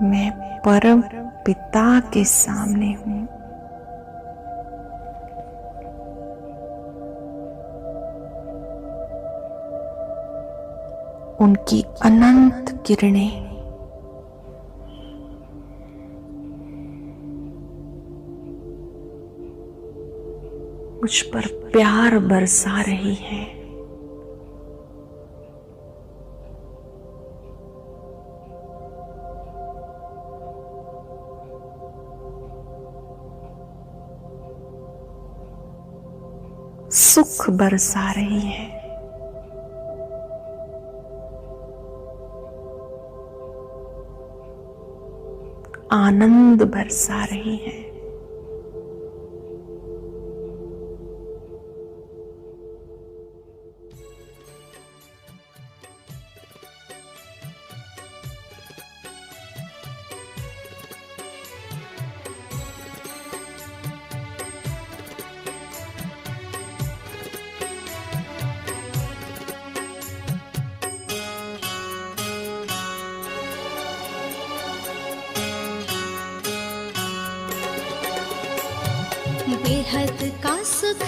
मैं परम पिता के सामने हूँ। उनकी अनंत किरणें मुझ पर प्यार बरसा रही है। सुख बरसा रही है। आनंद बरसा रही है। बेहद का सुख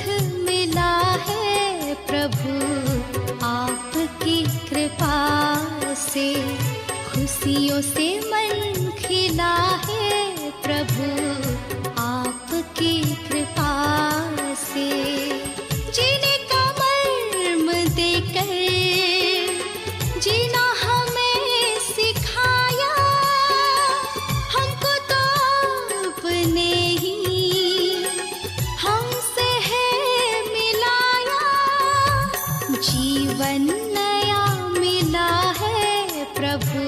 मिला है प्रभु आपकी कृपा से, खुशियों से मन खिला है प्रभु आपकी कृपा से। जीने का मर्म देकर जीना हमें सिखाया, हमको तो अपने ही हमसे है मिलाया। जीवन नया मिला है प्रभु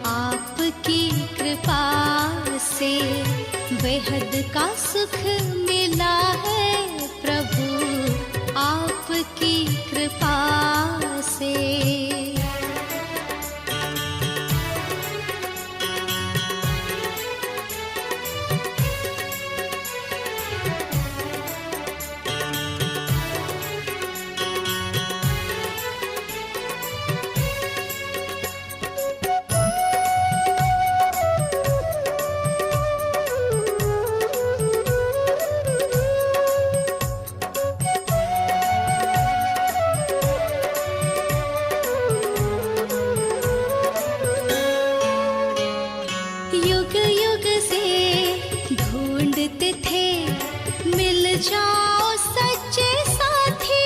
आपकी कृपा से, बेहद का सुख मिला है प्रभु आपकी कृपा से। युग युग से ढूंढते थे मिल जाओ सच्चे साथी,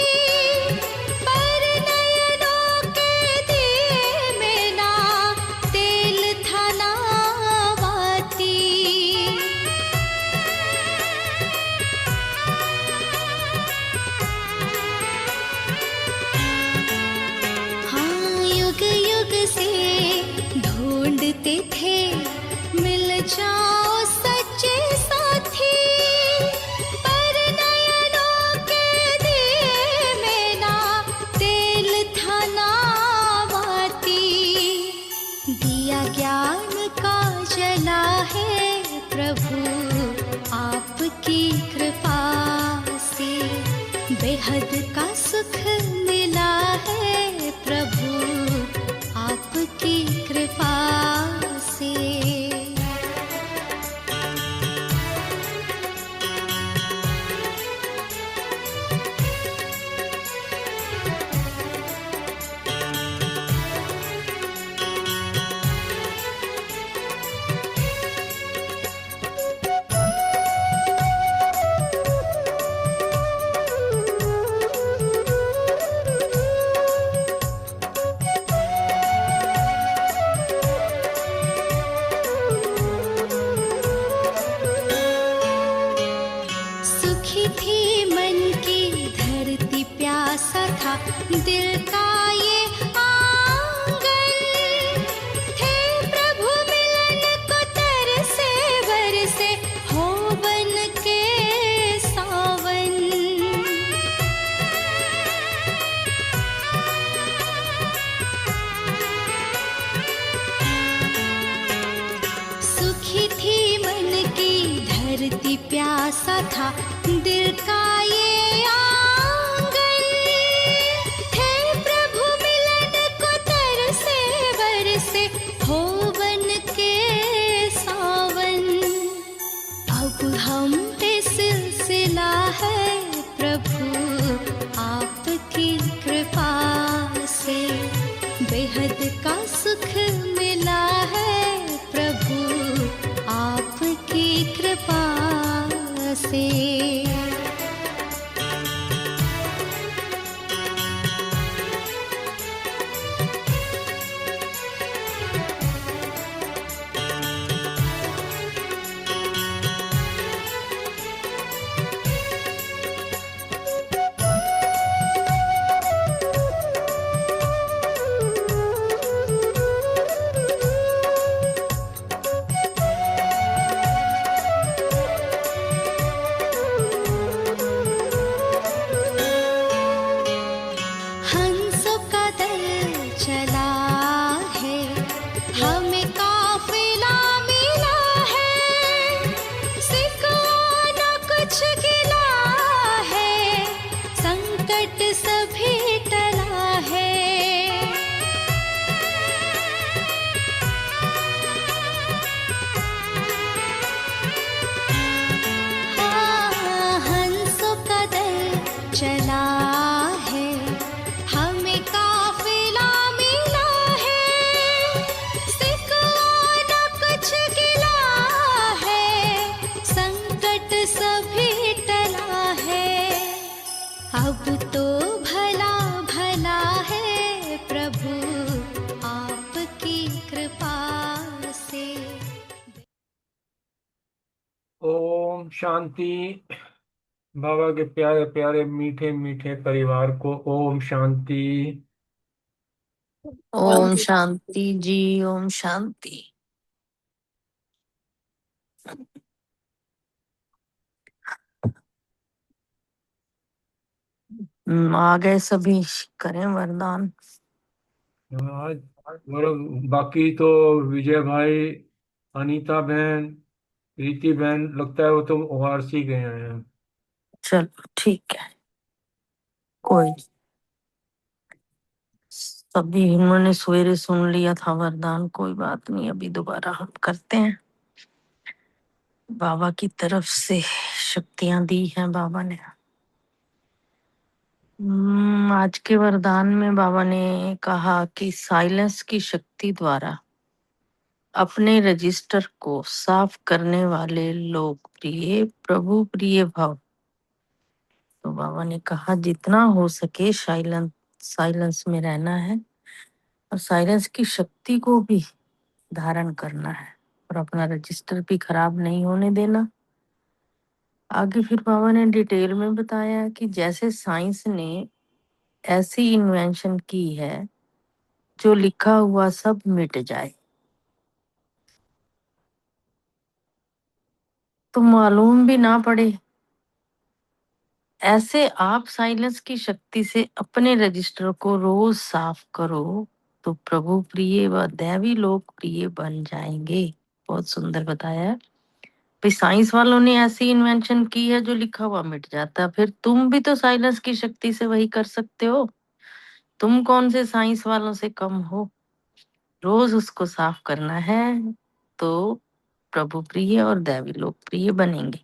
पर नयनों के दिए में ना तेल था ना बाती। हाँ, युग युग से ढूंढते थे मिल जाओ सच्चे साथी, पर नयनों के दिए में ना तेल था ना बाती। दिया ज्ञान का जला है प्रभु आपकी कृपा से, बेहद का सुख मिला है प्रभु आपकी कृपा से। सुखी थी मन की धरती, प्यासा था दिल का ये आंगन, थे प्रभु मिलन को तरसे बरसे हो बन के सावन। सुखी थी मन की धरती, प्यासा था दिल का ये आंगन, थे प्रभु मिलन को तरसे बरसे हो बन के बेहद का सुख मिला है प्रभु आपकी कृपा से। हंसों का दल चला है, हमें काफिला मिला है, सिकवा न कुछ गिला है, संकट सभी टला है। हाँ, हंसों का दल चला है, हमें काफिला मिला है, सिकवा न कुछ गिला है, संकट सभी टला है। अब तो भला भला है प्रभु आपकी कृपा से। ओम शांति। बाबा के प्यारे प्यारे मीठे मीठे परिवार को ओम शांति। ओम शांति जी, ओम शांति। आ गए सभी, करें वरदान। आज और बाकी तो विजय भाई, अनीता बहन, प्रीति बहन, लगता है वो तो ओआरसी गए हैं। चलो ठीक है, कोई नहीं। सभी उन्होंने सवेरे सुन लिया था वरदान, कोई बात नहीं, अभी दोबारा हम करते हैं। बाबा की तरफ से शक्तियां दी हैं बाबा ने। आज के वरदान में बाबा ने कहा कि साइलेंस की शक्ति द्वारा अपने रजिस्टर को साफ करने वाले लोग प्रिय प्रभु प्रिय भाव। तो बाबा ने कहा जितना हो सके साइलेंस में रहना है और साइलेंस की शक्ति को भी धारण करना है और अपना रजिस्टर भी खराब नहीं होने देना। आगे फिर बाबा ने डिटेल में बताया कि जैसे साइंस ने ऐसी इन्वेंशन की है जो लिखा हुआ सब मिट जाए, तो मालूम भी ना पड़े, ऐसे आप साइलेंस की शक्ति से अपने रजिस्टर को रोज साफ करो तो प्रभु प्रिय व दैवी लोक प्रिय बन जाएंगे। बहुत सुंदर बताया है। भाई साइंस वालों ने ऐसी इन्वेंशन की है जो लिखा हुआ मिट जाता है, फिर तुम भी तो साइलेंस की शक्ति से वही कर सकते हो। तुम कौन से साइंस वालों से कम हो? रोज उसको साफ करना है तो प्रभु प्रिय और दैवी लोक प्रिय बनेंगे।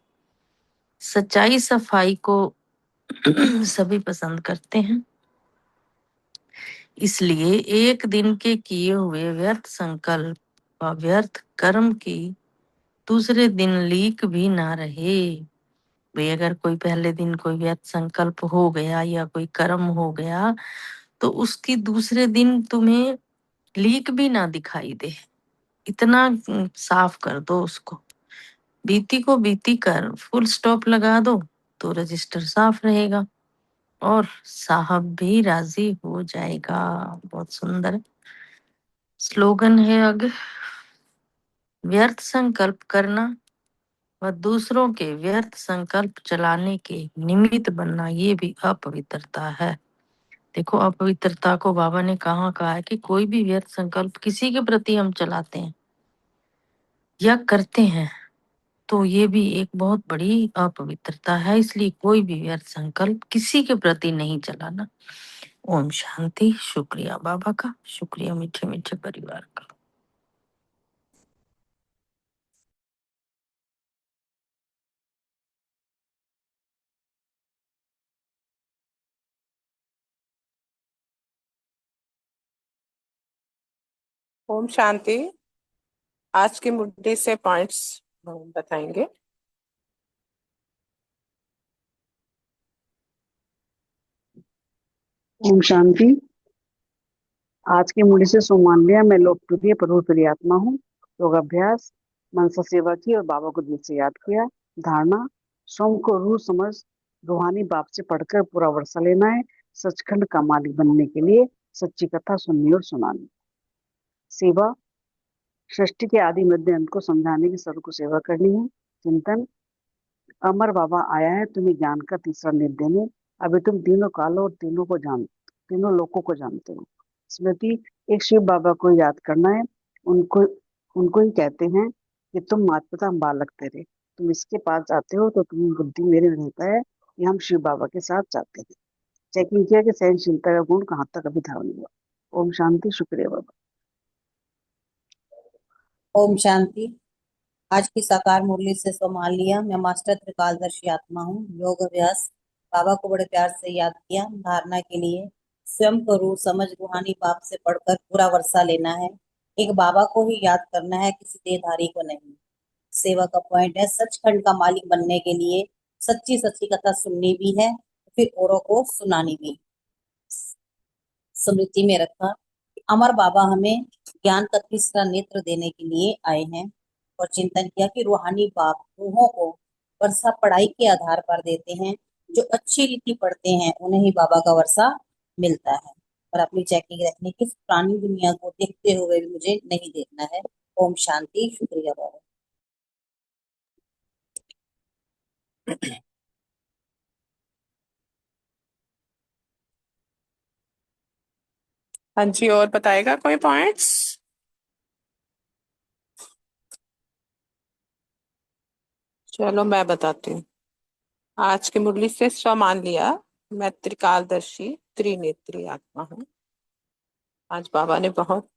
सच्चाई सफाई को सभी पसंद करते हैं, इसलिए एक दिन के किए हुए व्यर्थ संकल्प व व्यर्थ कर्म की दूसरे दिन लीक भी ना रहे। भाई अगर कोई पहले दिन कोई व्यर्थ संकल्प हो गया या कोई कर्म हो गया तो उसकी दूसरे दिन तुम्हें लीक भी ना दिखाई दे, इतना साफ कर दो उसको। बीती को बीती कर फुल स्टॉप लगा दो तो रजिस्टर साफ रहेगा और साहब भी राजी हो जाएगा। बहुत सुंदर स्लोगन है। आगे, व्यर्थ संकल्प करना व दूसरों के व्यर्थ संकल्प चलाने के निमित्त बनना, ये भी अपवित्रता है। देखो अपवित्रता को बाबा ने कहाँ कहा है कि कोई भी व्यर्थ संकल्प किसी के प्रति हम चलाते हैं या करते हैं तो ये भी एक बहुत बड़ी अपवित्रता है, इसलिए कोई भी व्यर्थ संकल्प किसी के प्रति नहीं चलाना। ओम शांति। शुक्रिया बाबा का, शुक्रिया मीठे मीठे परिवार का। ओम शांति। आज की मुद्दे से पॉइंट्स बताएंगे। ओम शांति। आज की मुड़ी से सोमान लिया, मैं लोकप्रिय प्रभु प्रिय आत्मा हूँ। योगाभ्यास, मनसा सेवा की और बाबा को दिल से याद किया। धारणा, स्वयं को रूह समझ रूहानी बाप से पढ़कर पूरा वर्षा लेना है। सचखंड का मालिक बनने के लिए सच्ची कथा सुननी और सुनानी। सेवा, सृष्टि के आदि मध्य अंत को समझाने की सर्व को सेवा करनी है। चिंतन, अमर बाबा आया है तुम्हें ज्ञान का तीसरा निध देने। अभी तुम तीनों कालों और तीनों लोकों को जानते हो। स्मृति, एक शिव बाबा को याद करना है। उनको उनको ही कहते हैं कि तुम माता पिता हम बालक तेरे, तुम इसके पास जाते हो तो तुम्हें बुद्धि मेरे में रहता है। ये हम शिव बाबा के साथ जाते हैं। चेकिंग किया कि सहनशीलता का गुण कहाँ तक अभी धारण हुआ। ओम शांति। शुक्रिया बाबा। ओम शांति। आज की साकार मुरली से संभाल लिया, मैं मास्टर त्रिकालदर्शी आत्मा हूँ। योग अभ्यास, बाबा को बड़े प्यार से याद किया। धारणा के लिए, स्वयं को रूह समझ रूहानी बाप से पढ़कर पूरा वर्षा लेना है। एक बाबा को ही याद करना है, किसी देहधारी को नहीं। सेवा का पॉइंट है, सचखंड का मालिक बनने के लिए सच्ची सच्ची कथा सुननी भी है, फिर औरों को सुनानी भी। स्मृति में रखा, अमर बाबा हमें ज्ञान का तीसरा नेत्र देने के लिए आए हैं। और चिंतन किया कि रूहानी बाप रूहों को वर्षा पढ़ाई के आधार पर देते हैं। जो अच्छी रीति पढ़ते हैं उन्हें ही बाबा का वर्षा मिलता है। और अपनी चेकिंग रखने की, पुरानी दुनिया को देखते हुए भी मुझे नहीं देखना है। ओम शांति। शुक्रिया बाबा। हाँ जी, और बताएगा कोई पॉइंट्स? चलो मैं बताती हूँ। आज की मुरली से स्व मान लिया, मैं त्रिकालदर्शी त्रिनेत्री आत्मा हूँ। आज बाबा ने बहुत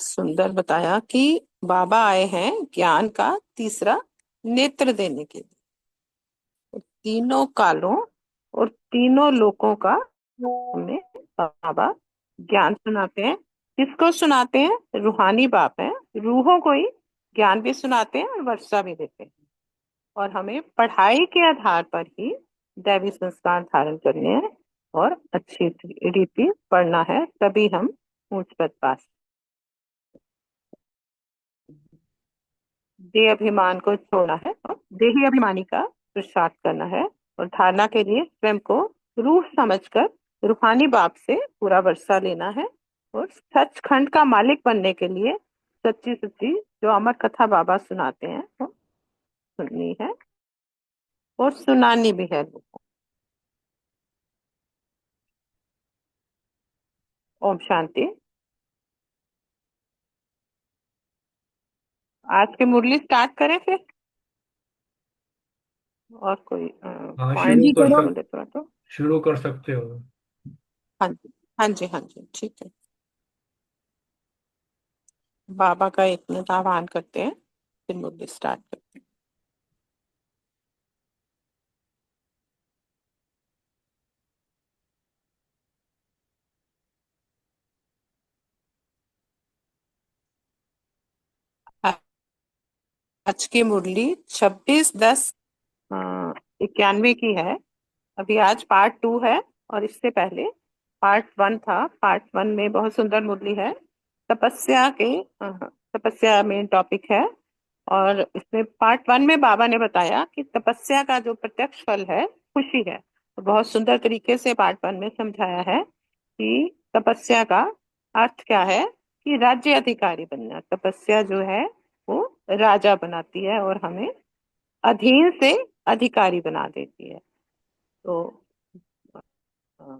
सुंदर बताया कि बाबा आए हैं ज्ञान का तीसरा नेत्र देने के लिए। तीनों कालों और तीनों लोकों का हमें बाबा ज्ञान सुनाते हैं। किसको सुनाते हैं? रूहानी बाप है, रूहों को ही ज्ञान भी सुनाते हैं और वर्षा भी देते हैं। और हमें पढ़ाई के आधार पर ही दैवी संस्कार धारण करने हैं और अच्छी रीति पढ़ना है, तभी हम ऊंच पद पास। देह अभिमान को छोड़ना है और देही अभिमानी का पुरुषार्थ करना है। और धारणा के लिए स्वयं को रूह समझकर रूहानी बाप से पूरा वर्षा लेना है। और सचखंड का मालिक बनने के लिए सच्ची सच्ची जो अमर कथा बाबा सुनाते हैं वो सुननी है और सुनानी भी है लोगों को। ओम शांति। आज की मुरली स्टार्ट करें फिर, और कोई हाँ, पॉइंट बोल दे तो। शुरू कर सकते हो। हाँ जी, हाँ जी, हाँ जी, ठीक है। बाबा का एक मिनट आह्वान करते हैं, फिर मुरली स्टार्ट करते हैं। आज की मुरली 26/10/91 की है। अभी आज पार्ट 2 है और इससे पहले पार्ट 1 था। पार्ट 1 में बहुत सुंदर मुरली है। तपस्या के तपस्या मेन टॉपिक है। और इसमें पार्ट 1 में बाबा ने बताया कि तपस्या का जो प्रत्यक्ष फल है खुशी है। तो बहुत सुंदर तरीके से पार्ट 1 में समझाया है कि तपस्या का अर्थ क्या है, कि राज्य अधिकारी बनना। तपस्या जो है वो राजा बनाती है और हमें अधीन से अधिकारी बना देती है। तो अ,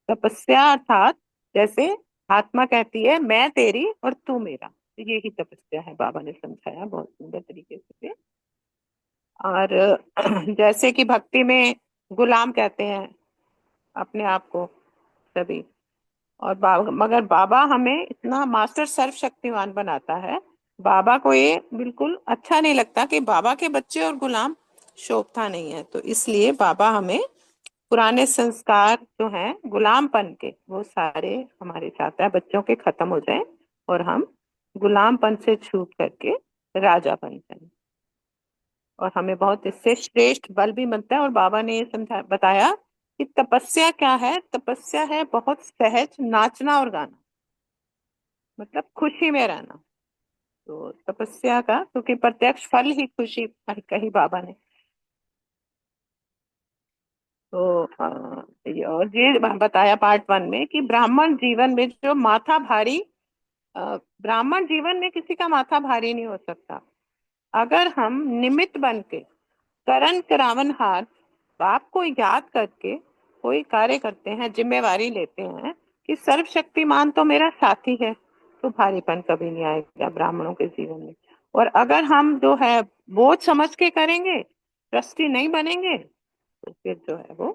तपस्या अर्थात जैसे आत्मा कहती है मैं तेरी और तू मेरा, तो यही तपस्या है। बाबा ने समझाया बहुत सुंदर तरीके से। और जैसे कि भक्ति में गुलाम कहते हैं अपने आप को सभी, और मगर बाबा हमें इतना मास्टर सर्वशक्तिमान बनाता है। बाबा को ये बिल्कुल अच्छा नहीं लगता कि बाबा के बच्चे और गुलाम शोभता नहीं है। तो इसलिए बाबा हमें पुराने संस्कार जो हैं गुलामपन के, वो सारे हमारे चाहता है बच्चों के खत्म हो जाएं और हम गुलामपन से छूट करके राजा बन जाएं। और हमें बहुत इससे श्रेष्ठ बल भी मिलता है। और बाबा ने ये समझा बताया कि तपस्या क्या है। तपस्या है बहुत सहज नाचना और गाना, मतलब खुशी में रहना। तो तपस्या का, क्योंकि प्रत्यक्ष फल ही खुशी कही बाबा ने। तो और ये बताया पार्ट 1 में कि ब्राह्मण जीवन में जो माथा भारी, ब्राह्मण जीवन में किसी का माथा भारी नहीं हो सकता अगर हम निमित्त बन के करण करावनहार बाप को याद करके कोई कार्य करते हैं, जिम्मेवारी लेते हैं कि सर्वशक्तिमान तो मेरा साथी है, तो भारीपन कभी नहीं आएगा ब्राह्मणों के जीवन में। और अगर हम जो है बोझ समझ के करेंगे, ट्रस्टी नहीं बनेंगे, तो फिर जो है वो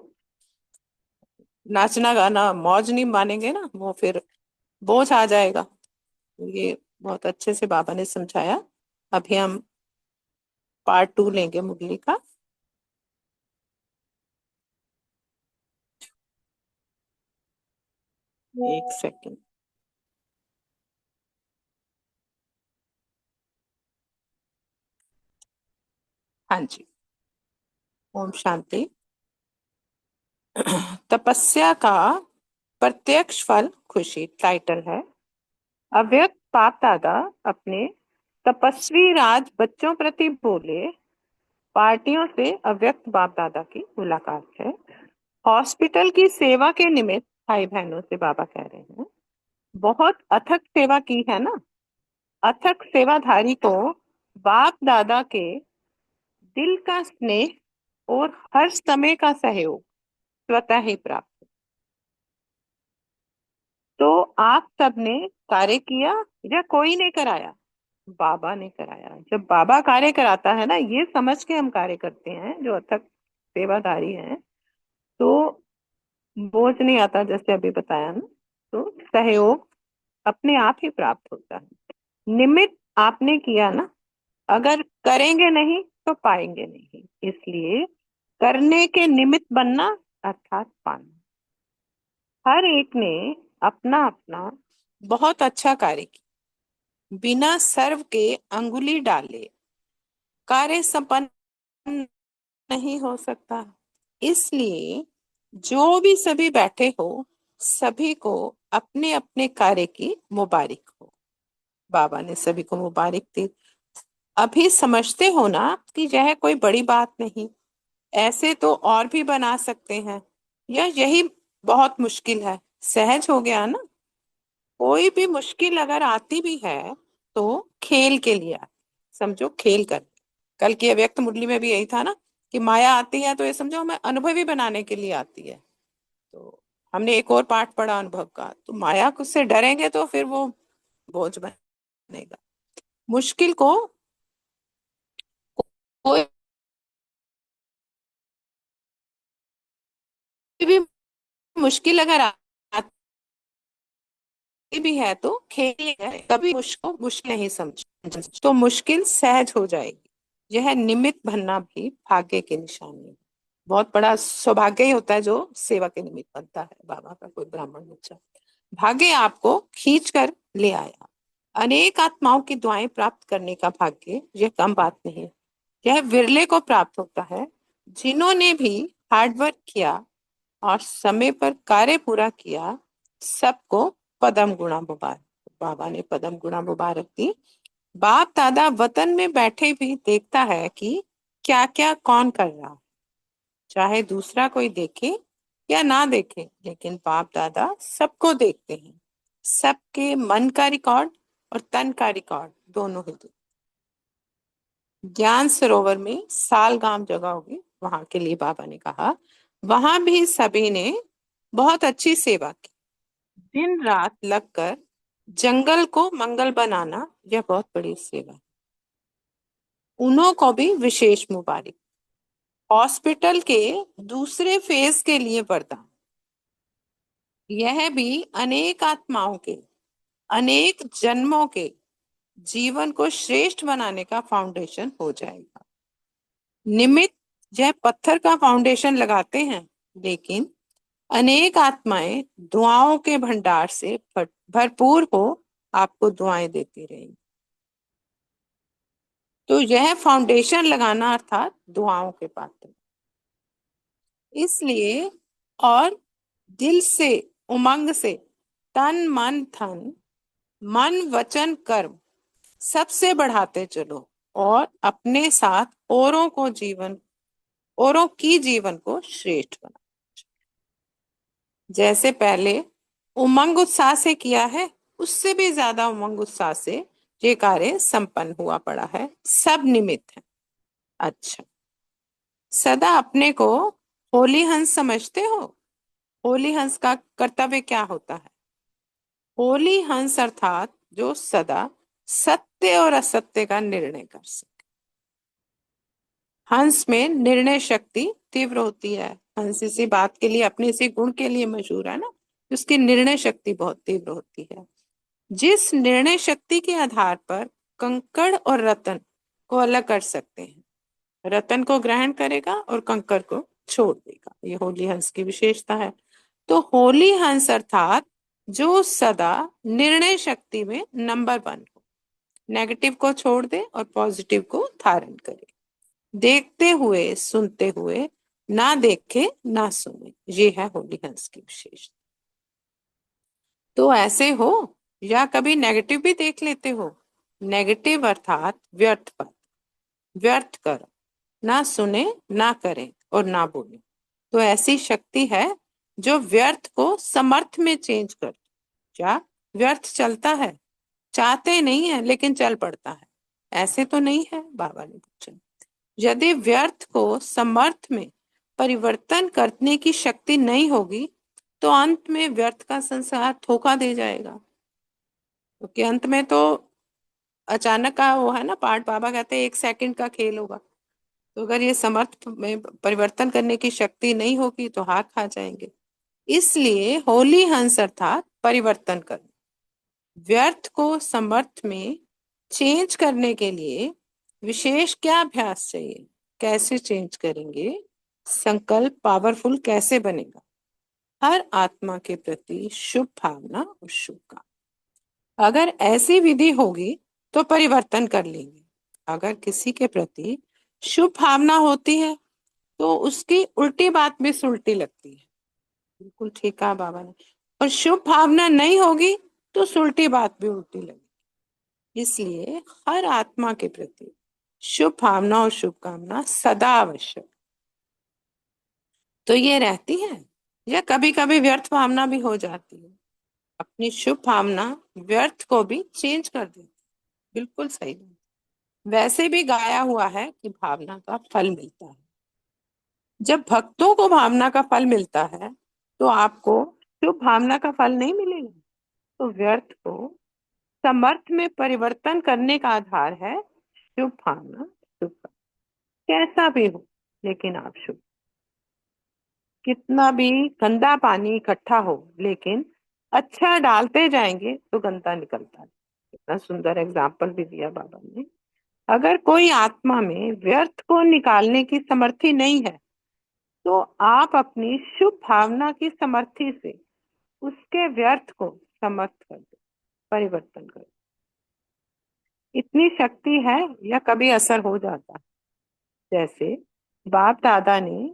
नाचना गाना मौज नहीं मानेंगे ना, वो फिर बोझ आ जाएगा। तो ये बहुत अच्छे से बाबा ने समझाया। अभी हम पार्ट 2 लेंगे मुरली का। एक सेकंड। हाँ जी, ओम शांति। तपस्या का प्रत्यक्ष फल खुशी टाइटल है। अव्यक्त बाप दादा अपने तपस्वी राज बच्चों प्रति बोले। पार्टियों से अव्यक्त बाप दादा की मुलाकात है। हॉस्पिटल की सेवा के निमित्त भाई बहनों से बाबा कह रहे हैं, बहुत अथक सेवा की है ना। अथक सेवाधारी को बाप दादा के दिल का स्नेह और हर समय का सहयोग स्वतः ही प्राप्त। तो आप सबने कार्य किया या कोई ने कराया? बाबा ने कराया। जब बाबा कार्य कराता है ना, ये समझ के हम कार्य करते हैं जो अथक सेवाधारी हैं, तो बोझ नहीं आता, जैसे अभी बताया ना। तो सहयोग अपने आप ही प्राप्त होता है। निमित्त आपने किया ना, अगर करेंगे नहीं तो पाएंगे नहीं। इसलिए करने के निमित्त बनना अर्थात पाना। हर एक ने अपना अपना बहुत अच्छा कार्य किया, बिना सर्व के अंगुली डाले कार्य संपन्न नहीं हो सकता। इसलिए जो भी सभी बैठे हो, सभी को अपने अपने कार्य की मुबारक हो। बाबा ने सभी को मुबारक दी। अभी समझते हो ना कि यह कोई बड़ी बात नहीं, ऐसे तो और भी बना सकते हैं, या यही बहुत मुश्किल है। सहज हो गया ना। कोई भी मुश्किल अगर आती भी है तो खेल के लिए आती, समझो खेल कर। कल की अव्यक्त मुरली में भी यही था ना कि माया आती है तो ये समझो हमें अनुभवी बनाने के लिए आती है। तो हमने एक और पाठ पढ़ा अनुभव का, तो माया से डरेंगे तो फिर वो बोझ बनेगा। मुश्किल को कोई भी मुश्किल अगर आती भी है तो खेल है, कभी मुश्किल मुश्किल नहीं समझ, तो मुश्किल सहज हो जाएगी। यह निमित्त बनना भी भाग्य की निशानी है। बहुत बड़ा सौभाग्य ही होता है जो सेवा के निमित्त बनता है। बाबा का कोई ब्राह्मण बच्चा भाग्य आपको खींच कर ले आया। अनेक आत्माओं की दुआएं प्राप्त करने का भाग्य यह कम बात नहीं है। यह विरले को प्राप्त होता है। जिन्होंने भी हार्डवर्क किया और समय पर कार्य पूरा किया, सबको पदम गुणा मुबारक। बाबा ने पदम गुणा मुबारक दी। बाप दादा वतन में बैठे भी देखता है कि क्या क्या कौन कर रहा है, चाहे दूसरा कोई देखे या ना देखे, लेकिन बाप दादा सबको देखते हैं। सबके मन का रिकॉर्ड और तन का रिकॉर्ड दोनों ही। ज्ञान सरोवर में सालगाम जगह होगी, वहां के लिए बाबा ने कहा, वहां भी सभी ने बहुत अच्छी सेवा की। दिन रात लगकर जंगल को मंगल बनाना यह बहुत बड़ी सेवा है। उन्हों को भी विशेष मुबारक। हॉस्पिटल के दूसरे फेज के लिए वरदान। यह भी अनेक आत्माओं के अनेक जन्मों के जीवन को श्रेष्ठ बनाने का फाउंडेशन हो जाएगा। निमित्त यह पत्थर का फाउंडेशन लगाते हैं, लेकिन अनेक आत्माएं दुआओं के भंडार से भरपूर हो आपको दुआएं देती रहेंगी। तो यह फाउंडेशन लगाना अर्थात दुआओं के पात्र, इसलिए और दिल से, उमंग से, तन मन धन, मन वचन कर्म सबसे बढ़ाते चलो और अपने साथ औरों की जीवन को श्रेष्ठ बना। जैसे पहले उमंग उत्साह से किया है, उससे भी ज्यादा उमंग उत्साह से ये कार्य संपन्न हुआ पड़ा है, सब निमित्त है। अच्छा, सदा अपने को होली हंस समझते हो? होली हंस का कर्तव्य क्या होता है? होली हंस अर्थात जो सदा सत्य और असत्य का निर्णय कर सके। हंस में निर्णय शक्ति तीव्र होती है। हंस इसी बात के लिए, अपने इसी गुण के लिए मशहूर है ना, उसकी निर्णय शक्ति बहुत तीव्र होती है। जिस निर्णय शक्ति के आधार पर कंकड़ और रतन को अलग कर सकते हैं, रतन को ग्रहण करेगा और कंकड़ को छोड़ देगा, ये होली हंस की विशेषता है। तो होली हंस अर्थात जो सदा निर्णय शक्ति में नंबर 1 हो, नेगेटिव को छोड़ दे और पॉजिटिव को धारण करे, देखते हुए सुनते हुए, ना देखे ना सुने, ये है होली हंस की विशेषता। तो ऐसे हो या कभी नेगेटिव भी देख लेते हो? नेगेटिव अर्थात व्यर्थ पर, व्यर्थ कर, ना सुने ना करें और ना बोले। तो ऐसी शक्ति है जो व्यर्थ को समर्थ में चेंज कर। क्या व्यर्थ चलता है? चाहते नहीं है लेकिन चल पड़ता है, ऐसे तो नहीं है? बाबा ने पूछा। यदि व्यर्थ को समर्थ में परिवर्तन करने की शक्ति नहीं होगी तो अंत में व्यर्थ का संसार धोखा दे जाएगा, क्योंकि अंत में तो अचानक का वो है ना पाठ, बाबा कहते हैं 1 सेकंड का खेल होगा। तो अगर ये समर्थ में परिवर्तन करने की शक्ति नहीं होगी तो हार खा जाएंगे। इसलिए होली हंस अर्थात परिवर्तन करना। व्यर्थ को समर्थ में चेंज करने के लिए विशेष क्या अभ्यास चाहिए? कैसे चेंज करेंगे? संकल्प पावरफुल कैसे बनेगा? हर आत्मा के प्रति शुभ भावना और शुभकामना। अगर ऐसी विधि होगी तो परिवर्तन कर लेंगे। अगर किसी के प्रति शुभ भावना होती है तो उसकी उल्टी बात भी सुलटी लगती है। बिल्कुल ठीक कहा बाबा ने। और शुभ भावना नहीं होगी तो सुलटी बात भी उल्टी लगेगी। इसलिए हर आत्मा के प्रति शुभ भावना और शुभकामना सदा आवश्यक। तो ये रहती है या कभी कभी व्यर्थ भावना भी हो जाती है। अपनी शुभ भावना व्यर्थ को भी चेंज कर देती। बिल्कुल सही बात। वैसे भी गाया हुआ है कि भावना का फल मिलता है। जब भक्तों को भावना का फल मिलता है तो आपको शुभ भावना का फल नहीं मिलेगा। तो व्यर्थ को समर्थ में परिवर्तन करने का आधार है शुभ भावना, शुभ कर्म। कैसा भी हो लेकिन आप शुभ। कितना भी गंदा पानी इकट्ठा हो लेकिन अच्छा डालते जाएंगे तो गंदा निकलता है। इतना सुंदर एग्जाम्पल भी दिया बाबा ने। अगर कोई आत्मा में व्यर्थ को निकालने की समर्थी नहीं है तो आप अपनी शुभ भावना की समर्थी से उसके व्यर्थ को समर्थ कर दो, परिवर्तन कर दो। इतनी शक्ति है या कभी असर हो जाता है? जैसे बाप दादा ने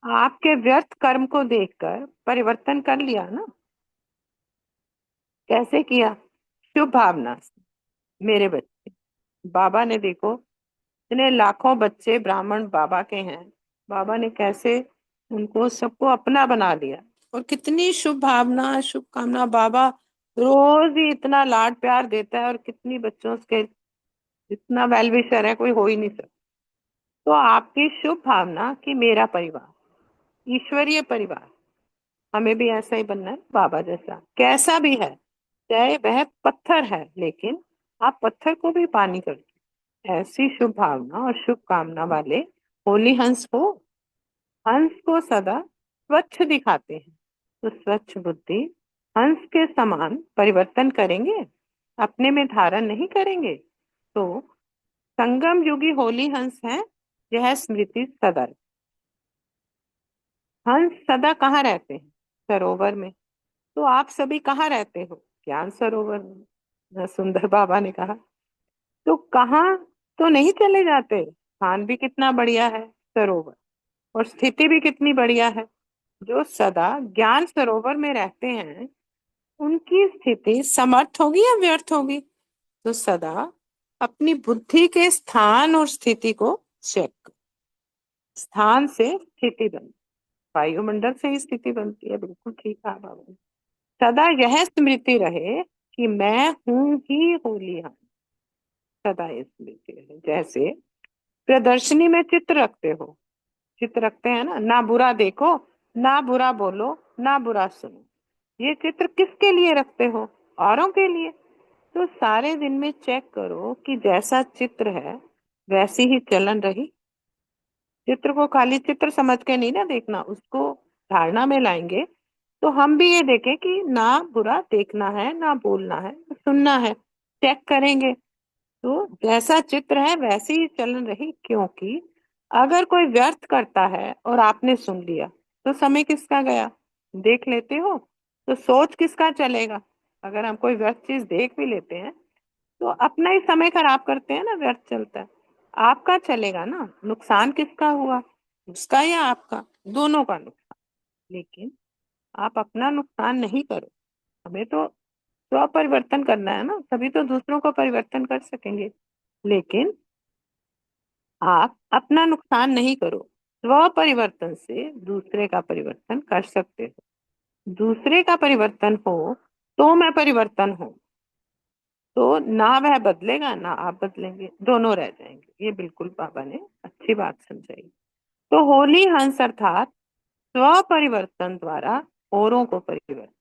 आपके व्यर्थ कर्म को देखकर परिवर्तन कर लिया ना। कैसे किया? शुभ भावना से। मेरे बच्चे, बाबा ने देखो इतने लाखों बच्चे ब्राह्मण बाबा के हैं, बाबा ने कैसे उनको सबको अपना बना लिया। और कितनी शुभ भावना, शुभकामना। बाबा रोज ही इतना लाड प्यार देता है और कितनी बच्चों के इतना वेलविशर है, कोई हो ही नहीं सकता। तो आपकी शुभ भावना कि मेरा परिवार ईश्वरीय परिवार, हमें भी ऐसा ही बनना है बाबा जैसा, कैसा भी है, चाहे वह पत्थर है लेकिन आप पत्थर को भी पानी कर दो। ऐसी शुभ भावना और शुभकामना वाले होली हंस हो। हंस को सदा स्वच्छ दिखाते हैं, तो स्वच्छ बुद्धि हंस के समान परिवर्तन करेंगे, अपने में धारण नहीं करेंगे। तो संगम युगी होली हंस है, यह स्मृति सदा। हंस सदा कहाँ रहते हैं? सरोवर में। तो आप सभी कहाँ रहते हो? ज्ञान सरोवर में। ना सुंदर बाबा ने कहा, तो कहाँ तो नहीं चले जाते, स्थान भी कितना बढ़िया है सरोवर, और स्थिति भी कितनी बढ़िया है। जो सदा ज्ञान सरोवर में रहते हैं उनकी स्थिति समर्थ होगी या व्यर्थ होगी? तो सदा अपनी बुद्धि के स्थान और स्थिति को चेक करो। स्थान से स्थिति बनती, वायुमंडल से ही स्थिति बनती है, बिल्कुल ठीक कहा बाबा ने। सदा यह स्मृति रहे कि मैं हूं ही होली हूं, सदा ये स्मृति रहे। जैसे प्रदर्शनी में चित्र रखते हो, चित्र रखते हैं ना, ना बुरा देखो, ना बुरा बोलो, ना बुरा सुनो। ये चित्र किसके लिए रखते हो? औरों के लिए। तो सारे दिन में चेक करो कि जैसा चित्र है वैसी ही चलन रही। चित्र को खाली चित्र समझ के नहीं ना देखना, उसको धारणा में लाएंगे तो हम भी ये देखें कि ना बुरा देखना है, ना बोलना है, सुनना है, चेक करेंगे। तो जैसा चित्र है वैसे ही चलन रही, क्योंकि अगर कोई व्यर्थ करता है और आपने सुन लिया तो समय किसका गया? देख लेते हो तो सोच किसका चलेगा? अगर हम कोई व्यर्थ चीज देख भी लेते हैं तो अपना ही समय खराब करते हैं ना, व्यर्थ चलता है। आपका चलेगा ना, नुकसान किसका हुआ? उसका या आपका? दोनों का नुकसान। लेकिन आप अपना नुकसान नहीं करो, हमें तो स्व परिवर्तन करना है ना, तभी तो दूसरों को परिवर्तन कर सकेंगे। लेकिन आप अपना नुकसान नहीं करो, स्व परिवर्तन से दूसरे का परिवर्तन कर सकते हो। दूसरे का परिवर्तन हो तो मैं परिवर्तन हूं, तो ना वह बदलेगा ना आप बदलेंगे, दोनों रह जाएंगे। ये बिल्कुल बाबा ने अच्छी बात समझाई। तो होली हंस अर्थात स्व परिवर्तन द्वारा औरों को परिवर्तन।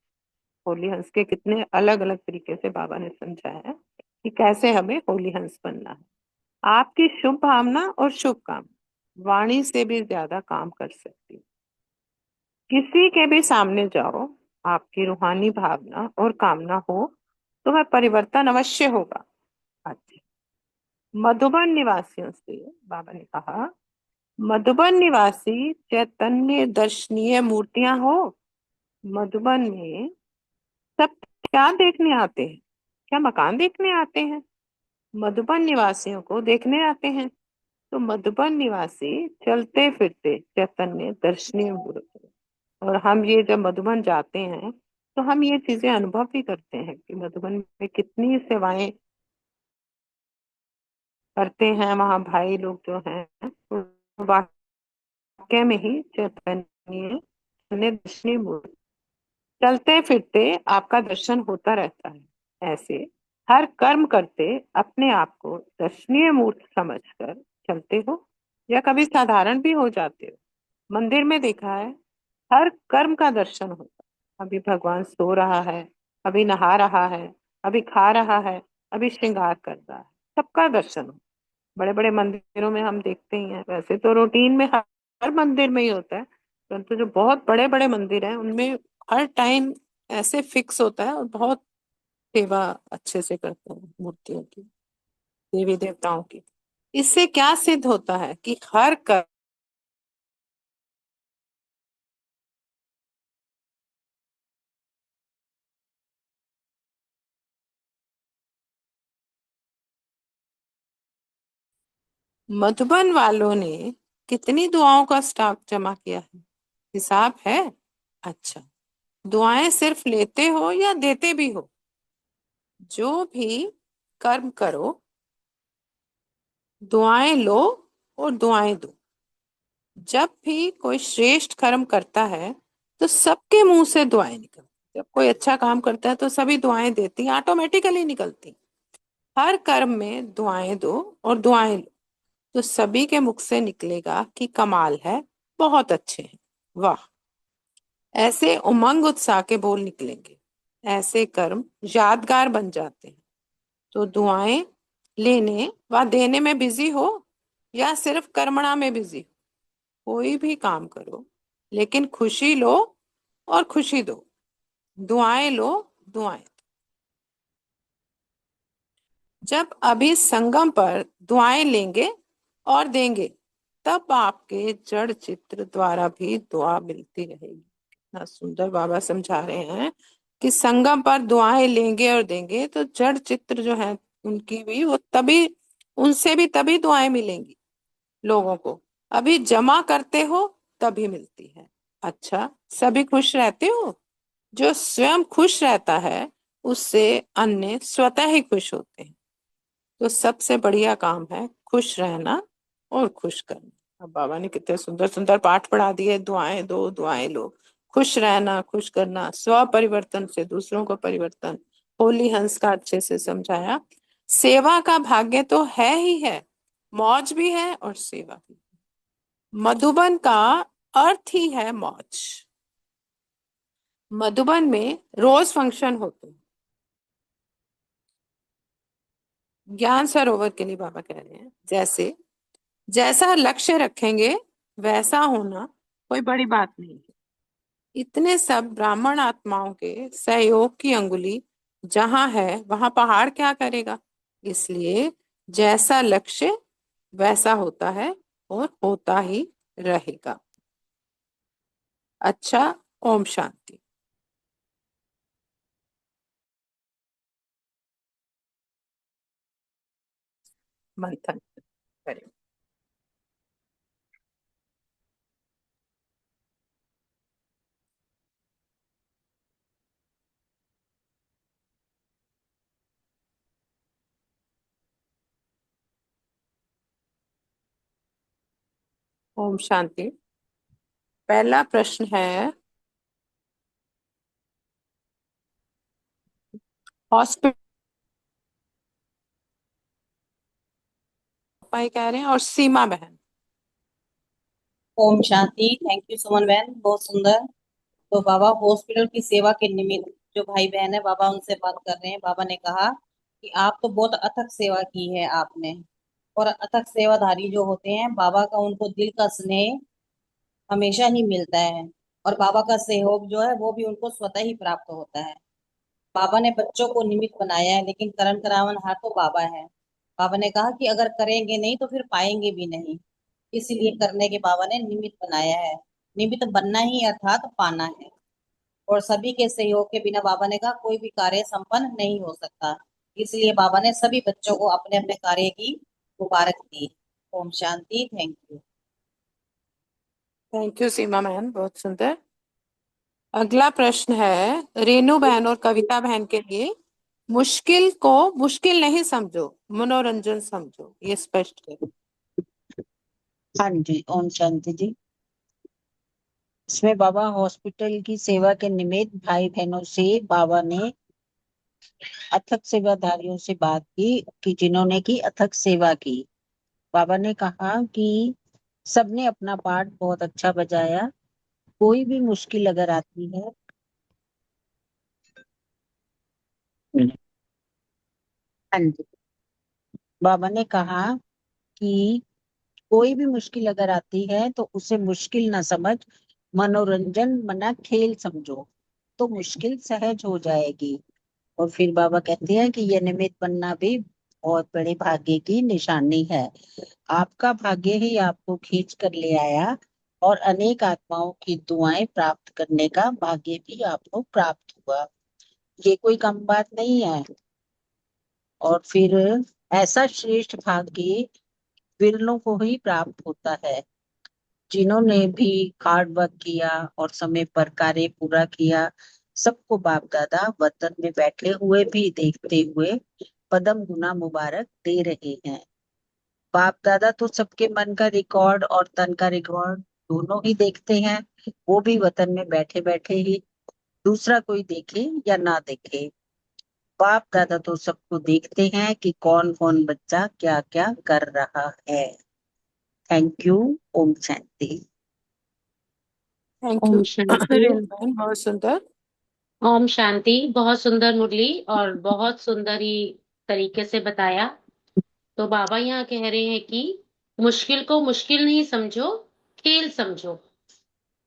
होली हंस के कितने अलग अलग तरीके से बाबा ने समझाया है कि कैसे हमें होली हंस बनना है। आपकी शुभ भावना और शुभ काम वाणी से भी ज्यादा काम कर सकती है। किसी के भी सामने जाओ, आपकी रूहानी भावना और कामना हो तो वह परिवर्तन अवश्य होगा। अच्छा, मधुबन निवासियों से बाबा ने कहा, मधुबन निवासी चैतन्य दर्शनीय मूर्तियां हो। मधुबन में सब क्या देखने आते हैं? क्या मकान देखने आते हैं? मधुबन निवासियों को देखने आते हैं। तो मधुबन निवासी चलते फिरते चैतन्य दर्शनीय मूर्ति। और हम ये जब मधुबन जाते हैं तो हम ये चीजें अनुभव भी करते हैं कि मधुबन में कितनी सेवाएं करते हैं वहां भाई लोग जो हैं, तो वाकई में ही चैतन्य दर्शनीय मूर्ति। चलते फिरते आपका दर्शन होता रहता है। ऐसे हर कर्म करते अपने आप को दर्शनीय मूर्त समझकर चलते हो, या कभी साधारण भी हो जाते हो। मंदिर में देखा है हर कर्म का दर्शन होता है। अभी भगवान सो रहा है, अभी नहा रहा है, अभी खा रहा है, अभी श्रृंगार कर रहा है, सबका दर्शन हो। बड़े बड़े मंदिरों में हम देखते ही हैं, वैसे तो रूटीन में हर मंदिर में ही होता है, परंतु जो बहुत बड़े बड़े मंदिर हैं उनमें हर टाइम ऐसे फिक्स होता है, और बहुत सेवा अच्छे से करते हैं मूर्तियों की, देवी देवताओं की। इससे क्या सिद्ध होता है कि हर कर्म मधुबन वालों ने कितनी दुआओं का स्टॉक जमा किया है, हिसाब है? अच्छा, दुआएं सिर्फ लेते हो या देते भी हो? जो भी कर्म करो, दुआएं लो और दुआएं दो। जब भी कोई श्रेष्ठ कर्म करता है तो सबके मुंह से दुआएं निकलती। जब कोई अच्छा काम करता है तो सभी दुआएं देती, ऑटोमेटिकली निकलती। हर कर्म में दुआएं दो और दुआएं लो, तो सभी के मुख से निकलेगा कि कमाल है, बहुत अच्छे हैं, वाह। ऐसे उमंग उत्साह के बोल निकलेंगे। ऐसे कर्म यादगार बन जाते हैं। तो दुआएं लेने व देने में बिजी हो या सिर्फ कर्मणा में बिजी हो, कोई भी काम करो लेकिन खुशी लो और खुशी दो। दुआएं लो, दुआएं। जब अभी संगम पर दुआएं लेंगे और देंगे, तब आपके जड़ चित्र द्वारा भी दुआ मिलती रहेगी। कितना सुंदर बाबा समझा रहे हैं कि संगम पर दुआएं लेंगे और देंगे, तो जड़ चित्र जो है उनकी भी वो तभी, उनसे भी तभी दुआएं मिलेंगी लोगों को। अभी जमा करते हो तभी मिलती है। अच्छा, सभी खुश रहते हो? जो स्वयं खुश रहता है उससे अन्य स्वतः ही खुश होते हैं। तो सबसे बढ़िया काम है खुश रहना और खुश करना। अब बाबा ने कितने सुंदर सुंदर पाठ पढ़ा दिए, दुआएं दो दुआएं लो। खुश रहना, खुश करना, स्व परिवर्तन से दूसरों को परिवर्तन, होली हंस का अच्छे से समझाया। सेवा का भाग्य तो है ही है, मौज भी है और सेवा भी। मधुबन का अर्थ ही है मौज। मधुबन में रोज फंक्शन होते हैं। ज्ञान सरोवर के लिए बाबा कह रहे हैं, जैसे जैसा लक्ष्य रखेंगे वैसा होना कोई बड़ी बात नहीं है। इतने सब ब्राह्मण आत्माओं के सहयोग की अंगुली जहां है वहां पहाड़ क्या करेगा। इसलिए जैसा लक्ष्य वैसा होता है और होता ही रहेगा। अच्छा, ओम शांति। मंथन करें। ओम शांति। पहला प्रश्न है, हॉस्पिटल कह रहे हैं और सीमा बहन। ओम शांति। थैंक यू सुमन बहन, बहुत सुंदर। तो बाबा हॉस्पिटल की सेवा के निमित्त जो भाई बहन है बाबा उनसे बात कर रहे हैं। बाबा ने कहा कि आप तो बहुत अथक सेवा की है आपने, और अथक सेवाधारी जो होते हैं बाबा का उनको दिल का स्नेह हमेशा ही मिलता है, और बाबा का सहयोग जो है वो भी उनको स्वतः ही प्राप्त होता है। बाबा ने बच्चों को निमित्त बनाया है, लेकिन करण करावन हार तो बाबा है। बाबा ने कहा कि अगर करेंगे नहीं तो फिर पाएंगे भी नहीं, इसीलिए करने के बाबा ने निमित्त बनाया है। निमित्त बनना ही अर्थात पाना है, और सभी के सहयोग के बिना बाबा ने कहा कोई भी कार्य संपन्न नहीं हो सकता। इसलिए बाबा ने सभी बच्चों को अपने अपने कार्य की मुबारक दी। ओम शांति। Thank you. Thank you Seema बहन, बहुत सुंदर। अगला प्रश्न है रेनू बहन और कविता बहन के लिए। मुश्किल को मुश्किल नहीं समझो, मनोरंजन समझो, ये स्पष्ट करो। हाँ जी, ओम शांति जी। इसमें बाबा हॉस्पिटल की सेवा के निमित्त भाई बहनों से बाबा ने अथक सेवाधारियों से बात की कि जिन्होंने की अथक सेवा की। बाबा ने कहा कि सबने अपना पार्ट बहुत अच्छा बजाया। कोई भी मुश्किल अगर आती है, हाँ जी, बाबा ने कहा कि कोई भी मुश्किल अगर आती है तो उसे मुश्किल ना समझ, मनोरंजन मना खेल समझो, तो मुश्किल सहज हो जाएगी। और फिर बाबा कहते हैं कि यह निमित्त बनना भी बहुत बड़े भाग्य की निशानी है। आपका भाग्य ही आपको खींच कर ले आया, और अनेक आत्माओं की दुआएं प्राप्त करने का भाग्य भी आपको प्राप्त हुआ। ये कोई कम बात नहीं है। और फिर ऐसा श्रेष्ठ भाग्य विरलों को ही प्राप्त होता है। जिन्होंने भी हार्ड वर्क किया और समय पर कार्य पूरा किया, सबको बाप दादा वतन में बैठे हुए भी देखते हुए पदम गुना मुबारक दे रहे हैं। बाप दादा तो सबके मन का रिकॉर्ड और तन का रिकॉर्ड दोनों ही देखते हैं, वो भी वतन में बैठे बैठे ही। दूसरा कोई देखे या ना देखे, बाप दादा तो सबको देखते हैं कि कौन कौन बच्चा क्या क्या कर रहा है। Thank you. ओम शांति। थैंक यू ओम शांति। रेनू बहन, बहुत सुंदर। ओम शांति। बहुत सुंदर मुरली और बहुत सुंदर ही तरीके से बताया। तो बाबा यहाँ कह रहे हैं कि मुश्किल को मुश्किल नहीं समझो, खेल समझो।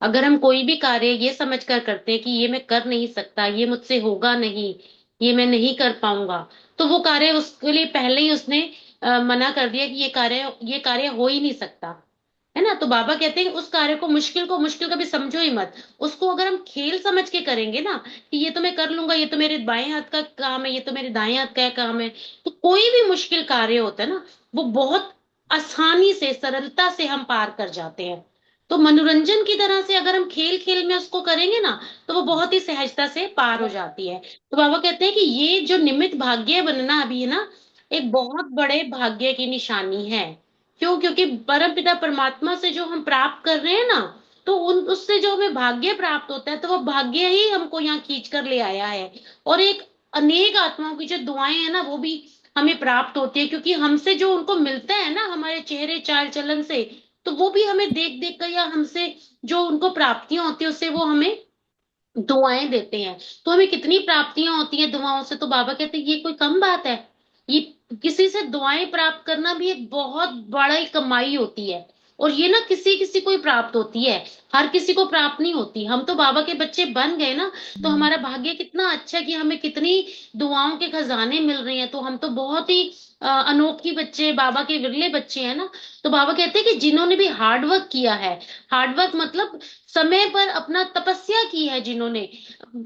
अगर हम कोई भी कार्य ये समझ कर करते हैं कि ये मैं कर नहीं सकता, ये मुझसे होगा नहीं, ये मैं नहीं कर पाऊंगा, तो वो कार्य उसके लिए पहले ही उसने मना कर दिया कि ये कार्य हो ही नहीं सकता। है ना। तो बाबा कहते हैं कि उस कार्य को मुश्किल कभी समझो ही मत। उसको अगर हम खेल समझ के करेंगे ना, कि ये तो मैं कर लूंगा, ये तो मेरे बाएं हाथ का काम है, ये तो मेरे दाएं हाथ का काम है, तो कोई भी मुश्किल कार्य होता है ना, वो बहुत आसानी से, सरलता से हम पार कर जाते हैं। तो मनोरंजन की तरह से अगर हम खेल खेल में उसको करेंगे ना, तो वो बहुत ही सहजता से पार हो जाती है। तो बाबा कहते हैं कि ये जो निमित्त भाग्य बनना अभी है ना, एक बहुत बड़े भाग्य की निशानी है। क्यों? क्योंकि परम पिता परमात्मा से जो हम प्राप्त कर रहे हैं ना, तो उन उससे जो हमें भाग्य प्राप्त होता है, तो वो भाग्य ही हमको यहाँ खींच कर ले आया है। और एक अनेक आत्माओं की जो दुआएं हैं ना, वो भी हमें प्राप्त होती है, क्योंकि हमसे जो उनको मिलता है ना, हमारे चेहरे चाल चलन से, तो वो भी हमें देख देख कर, या हमसे जो उनको प्राप्तियां होती है उससे वो हमें दुआएं देते हैं। तो हमें कितनी प्राप्तियां होती हैं दुआओं से। तो बाबा कहते हैं ये कोई कम बात है। ये किसी से दुआएं प्राप्त करना भी एक बहुत बड़ी कमाई होती है। और ये ना किसी किसी को ही प्राप्त होती है, हर किसी को प्राप्त नहीं होती। हम तो बाबा के बच्चे बन गए ना, तो हमारा भाग्य कितना अच्छा है कि हमें कितनी दुआओं के खजाने मिल रहे हैं। तो हम तो बहुत ही अनोखी बच्चे, बाबा के विरले बच्चे हैं ना। तो बाबा कहते हैं कि जिन्होंने भी हार्ड वर्क किया है, हार्ड वर्क मतलब समय पर अपना तपस्या की है, जिन्होंने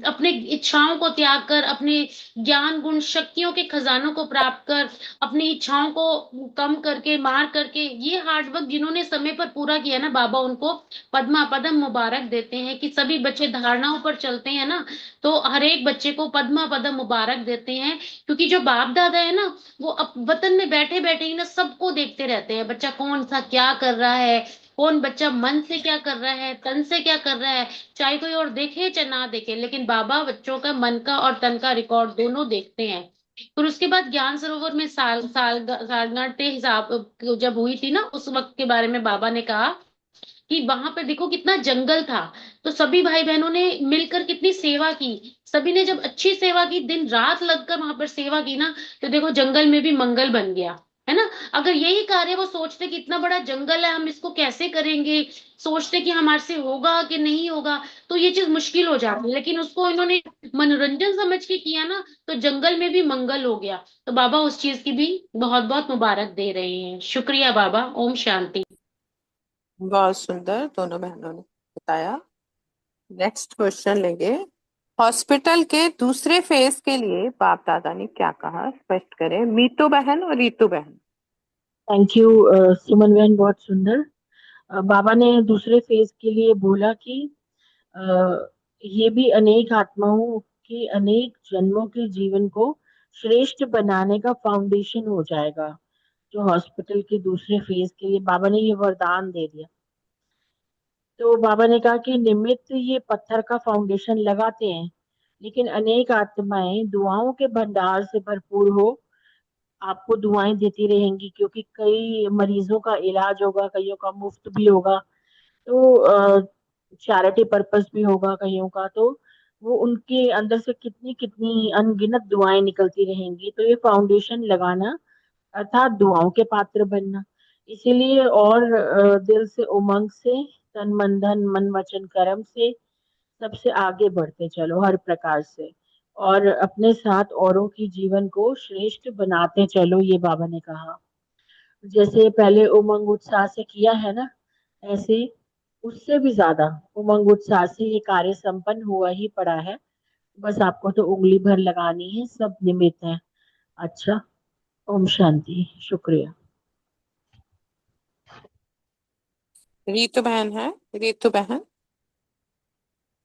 अपने इच्छाओं को त्याग कर, अपने ज्ञान गुण शक्तियों के खजानों को प्राप्त कर, अपनी इच्छाओं को कम करके, मार करके, ये हार्ड वर्क जिन्होंने समय पर पूरा किया ना, बाबा उनको पद्मा पदम मुबारक देते हैं। कि सभी बच्चे धारणाओं पर चलते हैं ना, तो हर एक बच्चे को पद्मा पदम मुबारक देते हैं। क्योंकि जो बाप दादा है ना, वो अब वतन में बैठे बैठे ही ना सबको देखते रहते हैं, बच्चा कौन सा क्या कर रहा है, कौन बच्चा मन से क्या कर रहा है, तन से क्या कर रहा है, चाहे कोई और देखे चाहे ना देखे, लेकिन बाबा बच्चों का मन का और तन का रिकॉर्ड दोनों देखते हैं। फिर उसके बाद ज्ञान सरोवर में सालगांठ हिसाब जब हुई थी ना, उस वक्त के बारे में बाबा ने कहा कि वहां पर देखो कितना जंगल था, तो सभी भाई बहनों ने मिलकर कितनी सेवा की। सभी ने जब अच्छी सेवा की, दिन रात लगकर वहां पर सेवा की ना, तो देखो जंगल में भी मंगल बन गया, है ना। अगर यही कार्य वो सोचते कि इतना बड़ा जंगल है, हम इसको कैसे करेंगे, सोचते कि हमारे से होगा कि नहीं होगा, तो ये चीज मुश्किल हो जाती है। लेकिन उसको इन्होंने मनोरंजन समझ के किया ना, तो जंगल में भी मंगल हो गया। तो बाबा उस चीज की भी बहुत बहुत मुबारक दे रहे हैं। शुक्रिया बाबा। ओम शांति। बहुत सुंदर दोनों बहनों ने बताया। नेक्स्ट क्वेश्चन लेंगे। हॉस्पिटल के दूसरे फेज के लिए बाप दादा ने क्या कहा, स्पष्ट करें। मीतू बहन और रीतू बहन। थैंक यू सुमन बहन, बहुत सुंदर। बाबा ने दूसरे फेज के लिए बोला कि अ, ये भी अनेक आत्माओं के अनेक जन्मों के जीवन को श्रेष्ठ बनाने का फाउंडेशन हो जाएगा। जो हॉस्पिटल के दूसरे फेज के लिए बाबा ने ये वरदान दे दिया। तो बाबा ने कहा कि निमित्त ये पत्थर का फाउंडेशन लगाते हैं, लेकिन अनेक आत्माएं दुआओं के भंडार से भरपूर हो आपको दुआएं देती रहेंगी, क्योंकि कई मरीजों का इलाज होगा, कईयों का मुफ्त भी होगा, तो चैरिटी पर्पस भी होगा कईयों का। तो वो उनके अंदर से कितनी कितनी अनगिनत दुआएं निकलती रहेंगी। तो ये फाउंडेशन लगाना अर्थात दुआओं के पात्र बनना। इसीलिए और दिल से, उमंग से, तन मन धन मन वचन कर्म से सबसे आगे बढ़ते चलो हर प्रकार से, और अपने साथ औरों की जीवन को श्रेष्ठ बनाते चलो, ये बाबा ने कहा। जैसे पहले उमंग उत्साह से किया है ना, ऐसे उससे भी ज्यादा उमंग उत्साह से ये कार्य संपन्न हुआ ही पड़ा है। बस आपको तो उंगली भर लगानी है, सब निमित्त है। अच्छा, ओम शांति, शुक्रिया। रीतू बहन है। रीतू बहन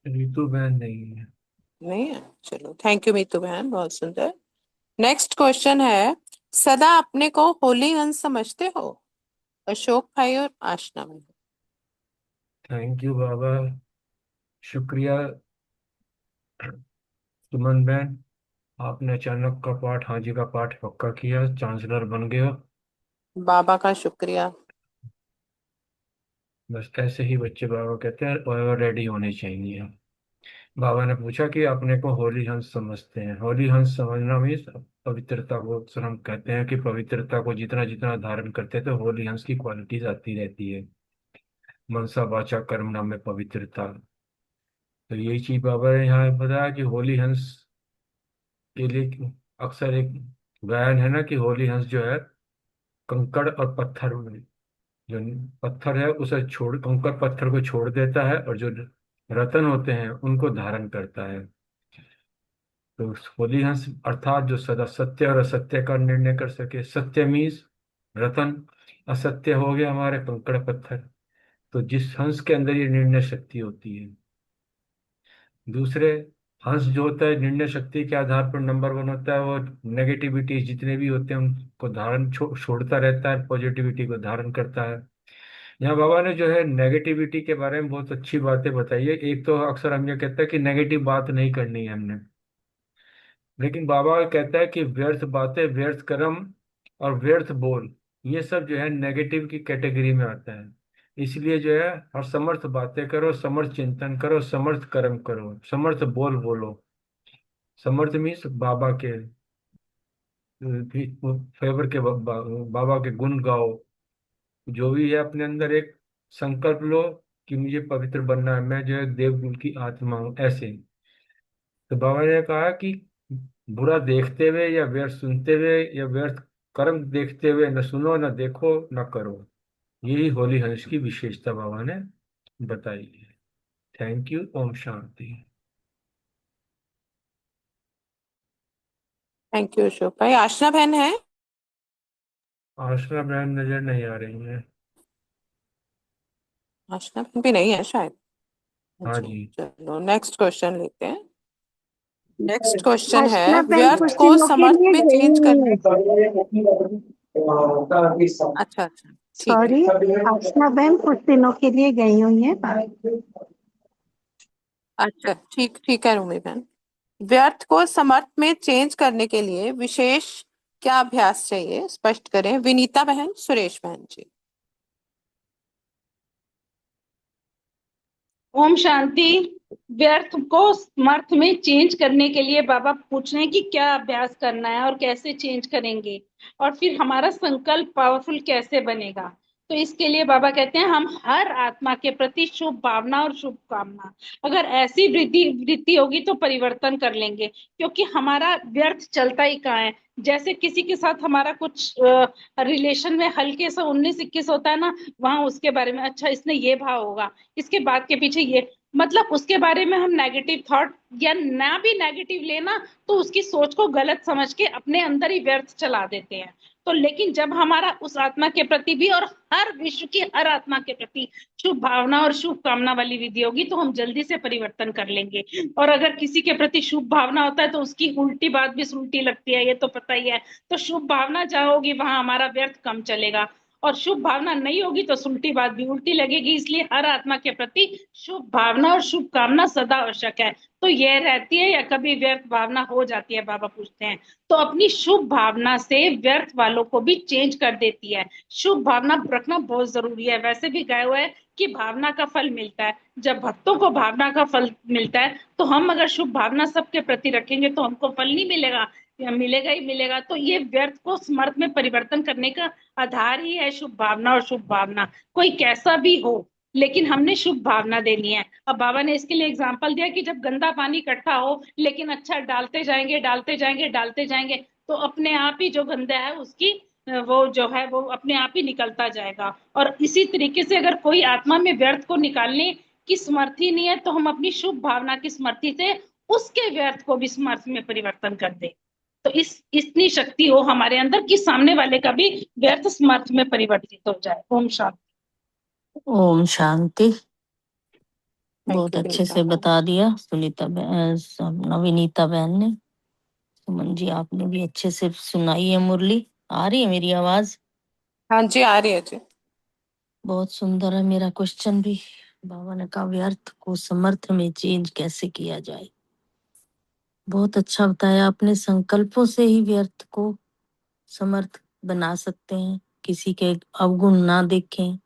ऋतु बहन नहीं है। नहीं है। चलो, थैंक यू मीतू बहन, बहुत सुंदर। नेक्स्ट क्वेश्चन है। सदा अपने को होली हंस समझते हो? अशोक भाई और आशना में। थैंक यू बाबा, शुक्रिया सुमन बहन। आपने अचानक का पाठ, हाँ जी का पाठ पक्का किया, चांसलर बन गए हो। बाबा का शुक्रिया। बस ऐसे ही बच्चे बाबा कहते हैं और रेडी होने चाहिए। बाबा ने पूछा कि अपने को होली हंस समझते हैं? होली हंस समझना मीन्स पवित्रता को, सर हम कहते हैं कि पवित्रता को जितना जितना धारण करते हैं तो होली हंस की क्वालिटीज आती रहती है। मनसा वाचा कर्म नाम में पवित्रता। तो यही चीज बाबा ने यहाँ बताया कि होली हंस के लिए अक्सर एक गायन है ना कि होली हंस जो है कंकड़ और पत्थर में जो पत्थर है उसे छोड़, कंकड़ पत्थर को छोड़ देता है, और जो रतन होते हैं उनको धारण करता है। तो होली हंस अर्थात जो सदा सत्य और असत्य का निर्णय कर सके। सत्य मीन्स रतन, असत्य हो गया हमारे कंकड़ पत्थर। तो जिस हंस के अंदर ये निर्णय शक्ति होती है। दूसरे, हंस जो होता है निर्णय शक्ति के आधार पर नंबर वन होता है, वो नेगेटिविटी जितने भी होते हैं उनको धारण छोड़ता रहता है, पॉजिटिविटी को धारण करता है। यहाँ बाबा ने जो है नेगेटिविटी के बारे में बहुत अच्छी बातें बताई है। एक तो अक्सर हम ये कहते हैं कि नेगेटिव बात नहीं करनी है हमने, लेकिन बाबा कहता है कि व्यर्थ बातें, व्यर्थ कर्म और व्यर्थ बोल, ये सब जो है नेगेटिव की कैटेगरी में आता है। इसलिए जो है हर समर्थ बातें करो, समर्थ चिंतन करो, समर्थ कर्म करो, समर्थ बोल बोलो। समर्थ मीन्स बाबा के फेवर के, बाबा के गुण गाओ। जो भी है अपने अंदर एक संकल्प लो कि मुझे पवित्र बनना है, मैं जो है देवकुल की आत्मा हूँ, ऐसे। तो बाबा ने कहा कि बुरा देखते हुए या व्यर्थ सुनते हुए या व्यर्थ कर्म देखते हुए न सुनो, न देखो, न करो। यही होली हंस की विशेषता बाबा ने बताई है। Thank you. ओम शांति। थैंक यू अशोक भाई। आशना बहन है? आशना बहन नजर नहीं आ रही है। आशना बहन भी नहीं है शायद। हाँ अच्छा, जी। चलो नेक्स्ट क्वेश्चन लेते हैं। नेक्स्ट क्वेश्चन है, आशना बहन कुछ व्यर्थ को दिनों के समर्थ लिए में गई चेंज हुई करने। है। अच्छा अच्छा, ठीक है। सॉरी, आशना बहन कुछ दिनों के लिए गई हुई है। अच्छा, ठीक ठीक है रूमी बहन। व्यर्थ को समर्थ में चेंज करने के लिए विशेष क्या अभ्यास चाहिए, स्पष्ट करें। विनीता बहन, सुरेश बहन जी। ओम शांति। व्यर्थ को समर्थ में चेंज करने के लिए बाबा पूछ रहे हैं कि क्या अभ्यास करना है और कैसे चेंज करेंगे, और फिर हमारा संकल्प पावरफुल कैसे बनेगा। तो इसके लिए बाबा कहते हैं हम हर आत्मा के प्रति शुभ भावना और शुभ कामना, अगर ऐसी वृद्धि वृत्ति होगी तो परिवर्तन कर लेंगे। क्योंकि हमारा व्यर्थ चलता ही कहाँ है। जैसे किसी के साथ हमारा कुछ रिलेशन में हल्के से 19-21 होता है ना, वहां उसके बारे में अच्छा इसने ये भाव होगा, इसके बात के पीछे ये, मतलब उसके बारे में हम नेगेटिव थॉट या ना भी नेगेटिव लेना, तो उसकी सोच को गलत समझ के अपने अंदर ही व्यर्थ चला देते हैं। तो लेकिन जब हमारा उस आत्मा के प्रति भी और हर विश्व की हर आत्मा के प्रति शुभ भावना और शुभ कामना वाली विधि होगी, तो हम जल्दी से परिवर्तन कर लेंगे। और अगर किसी के प्रति शुभ भावना होता है तो उसकी उल्टी बात भी उल्टी लगती है, ये तो पता ही है। तो शुभ भावना जहाँ होगी वहां हमारा व्यर्थ कम चलेगा, और शुभ भावना नहीं होगी तो उल्टी बात भी उल्टी लगेगी। इसलिए हर आत्मा के प्रति शुभ भावना और शुभ कामना सदा आवश्यक है। तो ये रहती है या कभी व्यर्थ भावना हो जाती है, बाबा पूछते हैं। तो अपनी शुभ भावना से व्यर्थ वालों को भी चेंज कर देती है। शुभ भावना रखना बहुत जरूरी है। वैसे भी गए हुए है कि भावना का फल मिलता है। जब भक्तों को भावना का फल मिलता है, तो हम अगर शुभ भावना सबके प्रति रखेंगे तो हमको फल नहीं मिलेगा, या मिलेगा ही मिलेगा। तो ये व्यर्थ को समर्थ में परिवर्तन करने का आधार ही है शुभ भावना और शुभ भावना। कोई कैसा भी हो, लेकिन हमने शुभ भावना देनी है। अब बाबा ने इसके लिए एग्जांपल दिया कि जब गंदा पानी इकट्ठा हो, लेकिन अच्छा डालते जाएंगे डालते जाएंगे डालते जाएंगे, तो अपने आप ही जो गंदा है उसकी वो जो है वो अपने आप ही निकलता जाएगा। और इसी तरीके से अगर कोई आत्मा में व्यर्थ को निकालने की समर्थी नहीं है, तो हम अपनी शुभ भावना की समर्थी से उसके व्यर्थ को भी समर्थ में परिवर्तन कर दे। तो इतनी शक्ति हो हमारे अंदर कि सामने वाले का भी व्यर्थ समर्थ में परिवर्तित हो जाए। ओम शांति। ओम शांति। थैंक बहुत यू अच्छे विनीता से बहन। बता दिया सुनीता नवीनीता बहन ने। सुमन जी आपने भी अच्छे से सुनाई है मुरली। आ रही है मेरी आवाज? हाँ जी, आ रही है जी। बहुत सुंदर है मेरा क्वेश्चन भी। बाबा ने कहा व्यर्थ को समर्थ में चेंज कैसे किया जाए। बहुत अच्छा बताया आपने। संकल्पों से ही व्यर्थ को समर्थ बना सकते हैं। किसी के अवगुण ना देखें,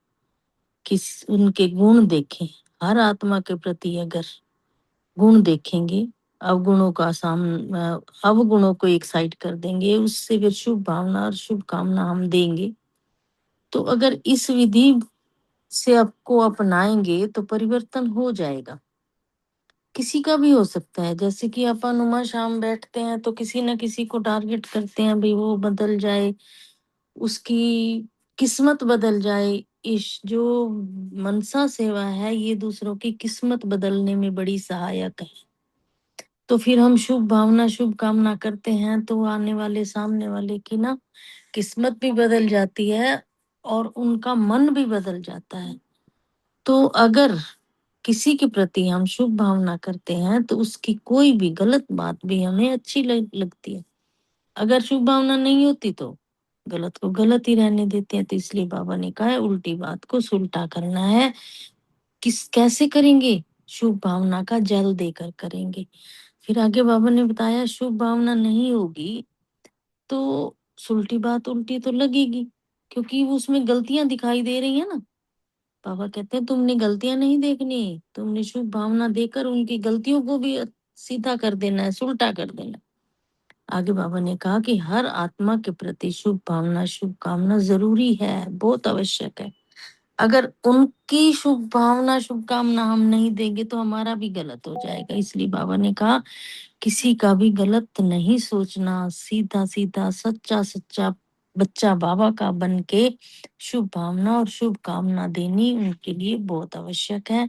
उनके गुण देखें। हर आत्मा के प्रति अगर गुण देखेंगे, अवगुणों का अवगुणों को एक साइड कर देंगे, उससे फिर शुभ भावना और शुभ कामना हम देंगे। तो अगर इस विधि से आपको अपनाएंगे तो परिवर्तन हो जाएगा। किसी का भी हो सकता है। जैसे कि अपन उमा शाम बैठते हैं तो किसी न किसी को टारगेट करते हैं, भाई वो बदल जाए, उसकी किस्मत बदल जाए। इस जो मनसा सेवा है ये दूसरों की किस्मत बदलने में बड़ी सहायक है। तो फिर हम शुभ भावना शुभ कामना करते हैं तो आने वाले सामने वाले की ना किस्मत भी बदल जाती है और उनका मन भी बदल जाता है। तो अगर किसी के प्रति हम शुभ भावना करते हैं तो उसकी कोई भी गलत बात भी हमें अच्छी लगती है। अगर शुभ भावना नहीं होती तो गलत को गलत ही रहने देते हैं। तो इसलिए बाबा ने कहा है उल्टी बात को सुलटा करना है। कैसे करेंगे? शुभ भावना का जल देकर करेंगे। फिर आगे बाबा ने बताया शुभ भावना नहीं होगी तो उल्टी बात उल्टी तो लगेगी, क्योंकि वो उसमें गलतियां दिखाई दे रही है ना। बाबा कहते हैं तुमने गलतियां नहीं देखनी, तुमने शुभ भावना देकर उनकी गलतियों को भी सीधा कर देना है, सुलटा कर देना। आगे बाबा ने कहा कि हर आत्मा के प्रति शुभ भावना शुभ कामना जरूरी है, बहुत आवश्यक है। अगर उनकी शुभ भावना शुभ कामना हम नहीं देंगे तो हमारा भी गलत हो जाएगा। इसलिए बाबा ने कहा किसी का भी गलत नहीं सोचना, सीधा सीधा सच्चा सच्चा बच्चा बाबा का बन के शुभ भावना और शुभ कामना देनी उनके लिए बहुत आवश्यक है।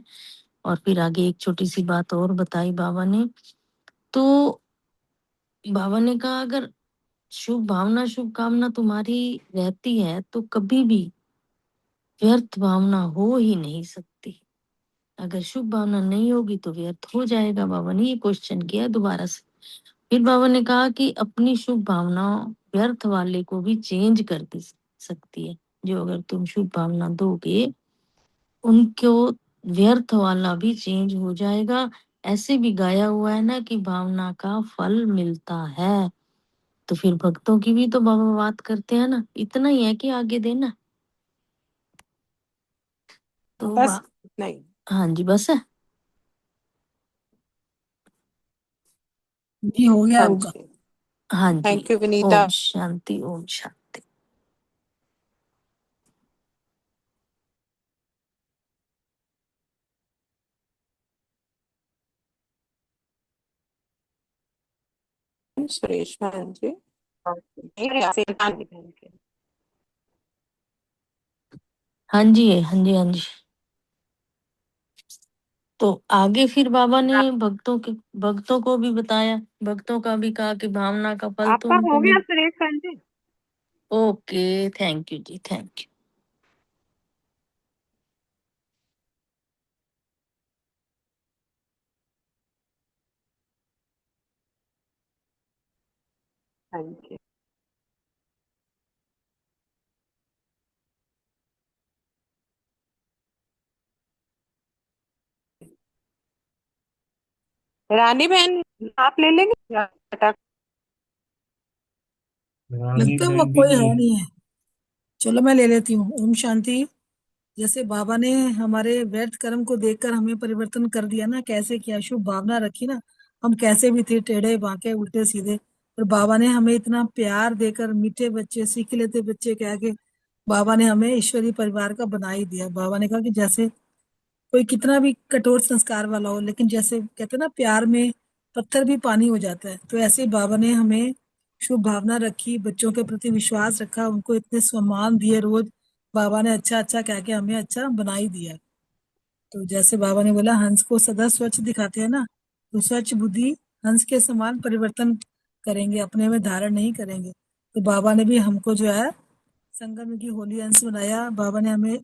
और फिर आगे एक छोटी सी बात और बताई बाबा ने। तो बाबा ने कहा अगर शुभ भावना शुभ कामना तुम्हारी रहती है तो कभी भी व्यर्थ भावना हो ही नहीं सकती। अगर शुभ भावना नहीं होगी तो व्यर्थ हो जाएगा। बाबा ने ये क्वेश्चन किया दोबारा से। फिर बाबा ने कहा कि अपनी शुभ भावना व्यर्थ वाले को भी चेंज कर दे सकती है। जो अगर तुम शुभ भावना दोगे उनको व्यर्थ वाला भी चेंज हो जाएगा। ऐसे भी गाया हुआ है ना कि भावना का फल मिलता है। तो फिर भक्तों की भी तो बाबा बात करते हैं ना, इतना ही है कि आगे देना। तो बस नहीं। हाँ जी बस है। जी हो गया हाँ होगा। जी, हाँ जी। Thank you Vinita. ओम शांति ओम शांति। सुरेश बहन जी रानी बहन के। हाँ जी हाँ जी हाँ जी। तो आगे फिर बाबा ने भक्तों को भी बताया, भक्तों का भी कहा कि भावना का फल तो आपका उनको हो गया मिल। सुरेश बहन जी? ओके थैंक यू जी, thank you. Thank you. Rani बहन आप ले लेंगे या फटाक? रानी लगता है वो बहन भी कोई नहीं है है। नहीं है। चलो मैं ले लेती हूँ। ओम शांति। जैसे बाबा ने हमारे व्यर्थ कर्म को देखकर हमें परिवर्तन कर दिया ना, कैसे किया, शुभ भावना रखी ना, हम कैसे भी थे टेढ़े बांके उल्टे सीधे, और बाबा ने हमें इतना प्यार देकर मीठे बच्चे सीख लेते बच्चे कह के बाबा ने हमें ईश्वरीय परिवार का बना ही दिया। बाबा ने कहा कि जैसे कोई कितना भी कठोर संस्कार वाला हो, लेकिन जैसे कहते हैं ना प्यार में पत्थर भी पानी हो जाता है, तो ऐसे ही बाबा ने हमें शुभ भावना रखी, बच्चों के प्रति विश्वास रखा, उनको इतने सम्मान दिए रोज। बाबा ने अच्छा अच्छा कह के हमें अच्छा बना ही दिया। तो जैसे बाबा ने बोला हंस को सदा स्वच्छ दिखाते हैं ना, तो स्वच्छ बुद्धि हंस के समान परिवर्तन करेंगे, अपने में धारण नहीं करेंगे। तो बाबा ने भी हमको जो है संगम की होली हंस बनाया। बाबा ने हमें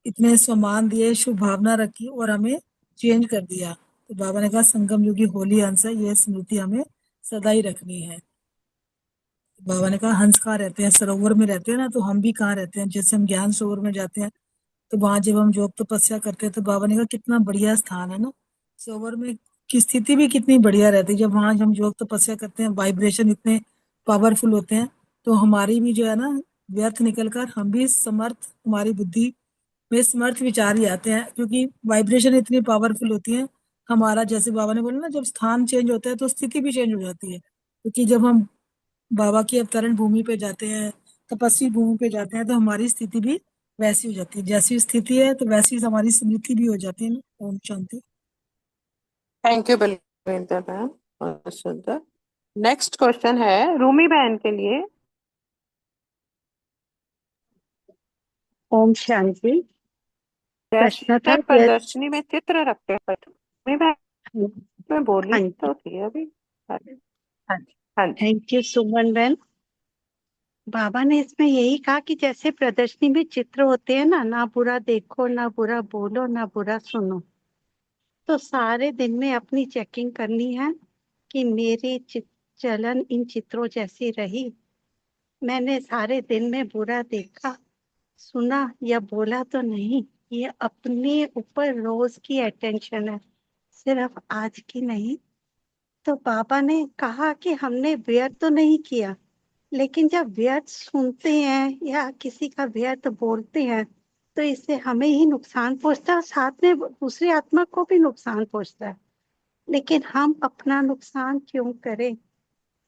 इतने सम्मान दिए, शुभ भावना रखी और हमें चेंज कर दिया। तो बाबा ने कहा संगम युगी होली हंस है, ये स्मृति हमें सदा ही रखनी है। बाबा ने कहा हंस कहाँ रहते हैं? सरोवर में रहते हैं ना, तो हम भी कहाँ रहते हैं? जैसे हम ज्ञान सरोवर में जाते हैं तो वहां जब हम योग तपस्या करते हैं तो बाबा ने कहा कितना बढ़िया स्थान है ना, सरोवर में की स्थिति भी कितनी बढ़िया रहती है। जब वहां हम योग तपस्या करते हैं वाइब्रेशन इतने पावरफुल होते हैं, तो हमारी भी जो है ना व्यर्थ निकल कर हम भी समर्थ, हमारी बुद्धि में समर्थ विचार ही आते हैं, क्योंकि वाइब्रेशन इतनी पावरफुल होती है। हमारा जैसे बाबा ने बोला ना, जब स्थान चेंज होता है तो स्थिति भी चेंज हो जाती है, क्योंकि जब हम बाबा की अवतरण भूमि पे जाते हैं, तपस्वी भूमि पे जाते हैं, तो हमारी स्थिति भी वैसी हो जाती है। जैसी स्थिति है तो वैसी हमारी स्मृति भी हो जाती है ना। ओम शांति। थैंक यू बलविंदर बहन, बहुत सुंदर। नेक्स्ट क्वेश्चन है रूमी बहन के लिए। ओम शांति। प्रश्न था जैसे कि प्रदर्शनी में चित्र रखते हैं मैं बोली हाँ तो जी, थी अभी। हाँ हाँ जी। हाँ जी। थैंक यू सुमन बहन। बाबा ने इसमें यही कहा कि जैसे प्रदर्शनी में चित्र होते हैं ना, ना बुरा देखो, ना बुरा बोलो, ना बुरा सुनो। तो सारे दिन में अपनी चेकिंग करनी है कि मेरी चलन इन चित्रों जैसी रही। मैंने सारे दिन में बुरा देखा, सुना या बोला तो नहीं। ये अपने ऊपर रोज की अटेंशन है, सिर्फ आज की नहीं। तो बाबा ने कहा कि हमने व्यर्थ तो नहीं किया, लेकिन जब व्यर्थ सुनते हैं या किसी का व्यर्थ बोलते हैं तो इससे हमें ही नुकसान पहुंचता है और साथ में दूसरी आत्मा को भी नुकसान पहुंचता है। लेकिन हम अपना नुकसान क्यों करें?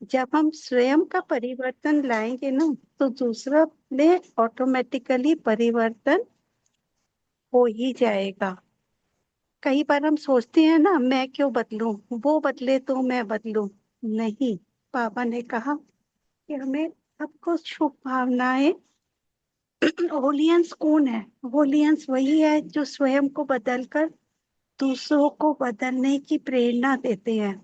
जब हम स्वयं का परिवर्तन लाएंगे ना, तो दूसरा में ऑटोमेटिकली परिवर्तन हो ही जाएगा। कई बार हम सोचते हैं ना, मैं क्यों बदलूं, वो बदले तो मैं बदलूं। नहीं, पापा ने कहा कि हमें सबको शुभ भावनाएं। होलियंस कौन है? होलियंस वही है जो स्वयं को बदलकर दूसरों को बदलने की प्रेरणा देते हैं।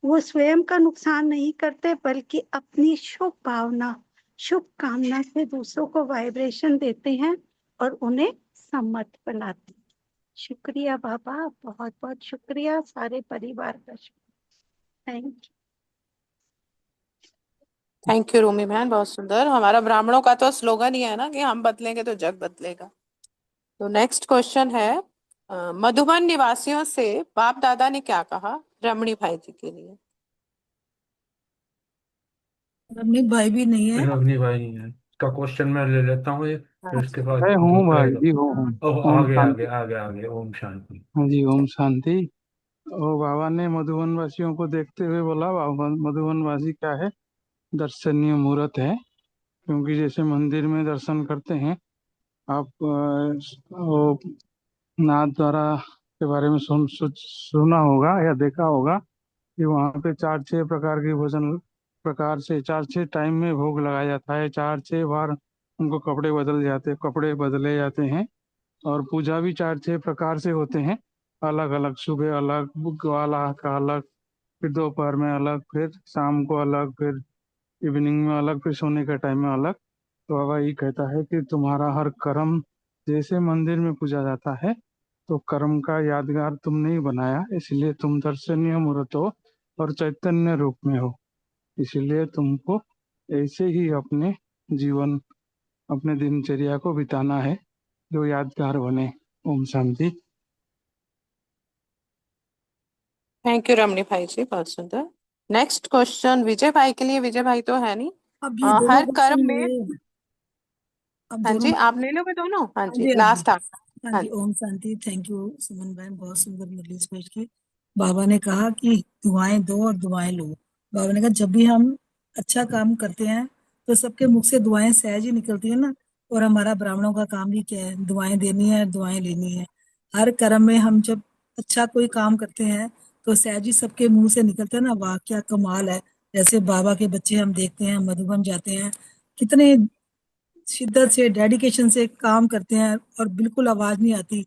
वो स्वयं का नुकसान नहीं करते, बल्कि अपनी शुभ भावना, शुभ कामना से दूसरों को वाइब्रेशन देते हैं और उन्हें सम्मत बनाते हैं। शुक्रिया बाबा, बहुत बहुत शुक्रिया सारे परिवार का। Thank you. Thank you Rumi बहन, बहुत सुंदर। हमारा ब्राह्मणों का तो स्लोगन ही है ना कि हम बदलेंगे तो जग बदलेगा। तो नेक्स्ट क्वेश्चन है, मधुबन निवासियों से बाप दादा ने क्या कहा, रमणी भाई जी के लिए। रमनीक भाई भी नहीं है। रवनी भाई नहीं है इसका क्वेश्चन, मैं ले लेता हूँ ये, फिर हाँ उसके जी। बाद मैं हूँ भाई रहेगा। जी, हूँ। ओह, ओम आगे आगे शांति। आगे आगे, ओम शांति। हाँ जी, ओम शांति। ओ बाबा ने मधुबन वासियों को देखते हुए बोला, बाबा मधुबन वासी क्या है, दर्शनीय मूर्त है। क्योंकि जैसे मंदिर में दर्शन करते हैं आप, वो नाथ द्वारा के बारे में सुना होगा या देखा होगा कि वहाँ पे 4-6 प्रकार के भोजन प्रकार से 4-6 टाइम में भोग लगाया जाता है। 4-6 बार उनको कपड़े बदले जाते हैं। और पूजा भी 4-6 प्रकार से होते हैं, अलग अलग। सुबह अलग, वाला का अलग, फिर दोपहर में अलग, फिर शाम को अलग, फिर इवनिंग में अलग, फिर सोने के टाइम में अलग। तो बाबा ये कहता है कि तुम्हारा हर कर्म जैसे मंदिर में पूजा जाता है, तो कर्म का यादगार तुम नहीं बनाया, इसलिए तुम दर्शनीय मूर्त हो और चैतन्य रूप में हो। इसलिए तुमको ऐसे ही अपने जीवन, अपने दिनचर्या को बिताना है जो यादगार बने। ओम शांति। थैंक यू रमणी भाई जी, बहुत सुंदर। नेक्स्ट क्वेश्चन विजय भाई के लिए। विजय भाई तो है नहीं। अब ये दोनों हर क्वेश्चन कर्म में। लिए, अब हाँ दोनों। जी, आप ले लोगे दोनों। हाँ हाँ जी, जी, हाँ जी। लास्ट आप। हाँ हाँ जी, जी। ओम शांति। थैंक यू सुमन बहन, बहुत सुंदर मुरली पेश की। बाबा ने कहा कि दुआएं दो और दुआएं लो। बाबा ने कहा जब भी हम अच्छा काम करते हैं तो सबके मुख से दुआएं सहज ही निकलती है ना। और हमारा ब्राह्मणों का काम भी क्या है? दुआएं देनी है, दुआएं लेनी है। हर कर्म में हम जब अच्छा कोई काम करते हैं तो सहज ही सबके मुंह से निकलता है ना, वाह क्या कमाल है। जैसे बाबा के बच्चे हम देखते हैं मधुबन जाते हैं, कितने शिद्दत से, डेडिकेशन से काम करते हैं और बिल्कुल आवाज नहीं आती,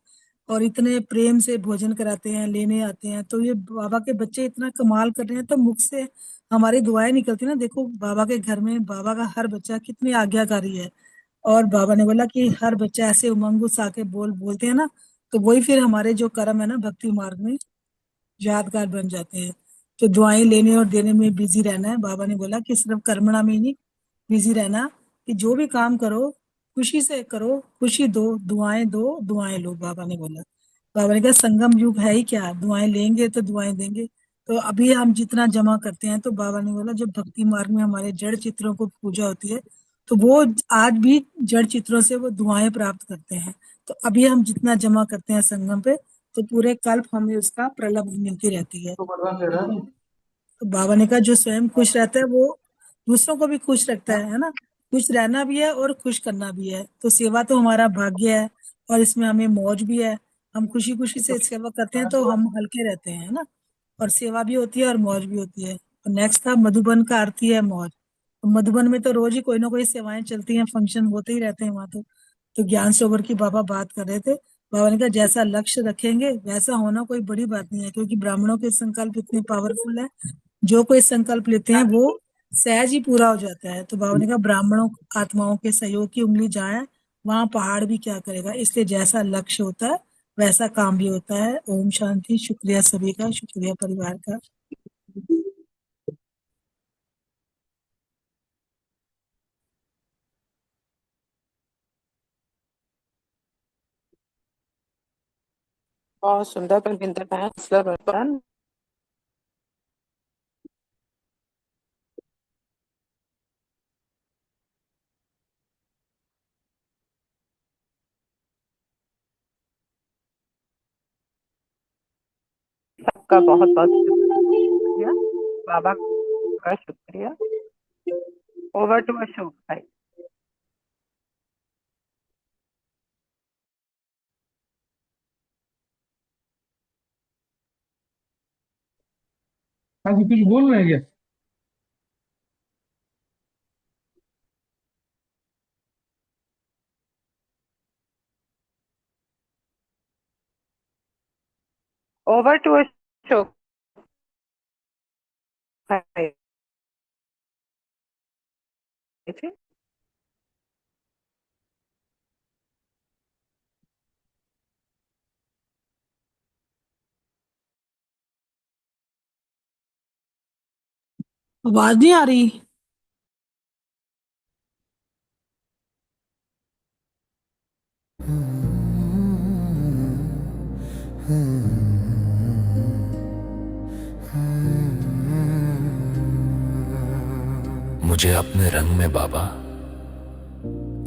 और इतने प्रेम से भोजन कराते हैं, लेने आते हैं। तो ये बाबा के बच्चे इतना कमाल कर रहे हैं तो मुख से हमारी दुआएं निकलती ना। देखो बाबा के घर में बाबा का हर बच्चा कितनी आज्ञाकारी है। और बाबा ने बोला कि हर बच्चा ऐसे उमंग उत्साह के बोलते हैं ना, तो वही फिर हमारे जो कर्म है ना भक्ति मार्ग में यादगार बन जाते हैं। तो दुआएं लेने और देने में बिजी रहना है। बाबा ने बोला कि सिर्फ कर्मणा में ही नहीं बिजी रहना, कि जो भी काम करो खुशी से करो, खुशी दो दुआएं लो। बाबा ने बोला, बाबा ने कहा संगम युग है ही क्या, दुआएं लेंगे तो दुआएं देंगे। तो अभी हम जितना जमा करते हैं, तो बाबा ने बोला जब भक्ति मार्ग में हमारे जड़ चित्रों को पूजा होती है तो वो आज भी जड़ चित्रों से वो दुआएं प्राप्त करते हैं। तो अभी हम जितना जमा करते हैं संगम पे, तो पूरे कल्प हमें उसका प्रलब्ध मिलती रहती है। तो प्रधान दे रहा है। तो बाबा ने कहा जो स्वयं खुश रहता है वो दूसरों को भी खुश रखता है ना। खुश रहना भी है और खुश करना भी है। तो सेवा तो हमारा भाग्य है और इसमें हमें मौज भी है। हम खुशी खुशी से सेवा करते हैं तो हम हल्के रहते हैं, है ना। और सेवा भी होती है और मौज भी होती है। और नेक्स्ट था मधुबन का अर्थ ही है मौज। तो मधुबन में तो रोज ही कोई ना कोई सेवाएं चलती हैं, फंक्शन होते ही रहते हैं वहां तो। तो ज्ञान सरोवर की बाबा बात कर रहे थे। बाबा ने कहा जैसा लक्ष्य रखेंगे वैसा होना कोई बड़ी बात नहीं है, क्योंकि ब्राह्मणों के संकल्प इतने पावरफुल है, जो कोई संकल्प लेते हैं वो सहज ही पूरा हो जाता है। तो बाबा ने कहा ब्राह्मणों आत्माओं के सहयोग की उंगली जहाँ है वहां पहाड़ भी क्या करेगा, इसलिए जैसा लक्ष्य होता है वैसा काम भी होता है। ओम शांति। शुक्रिया सभी का, शुक्रिया परिवार का। बहुत सुंदर बलविंदर बहन। सबका बहुत बहुत शुक्रिया, बाबा का शुक्रिया। ओवर टू अशोक भाई। हाँ जी, कुछ बोल रहे हैं क्या? ओवर टू अशोक भाई। आवाज नहीं आ रही? मुझे अपने रंग में बाबा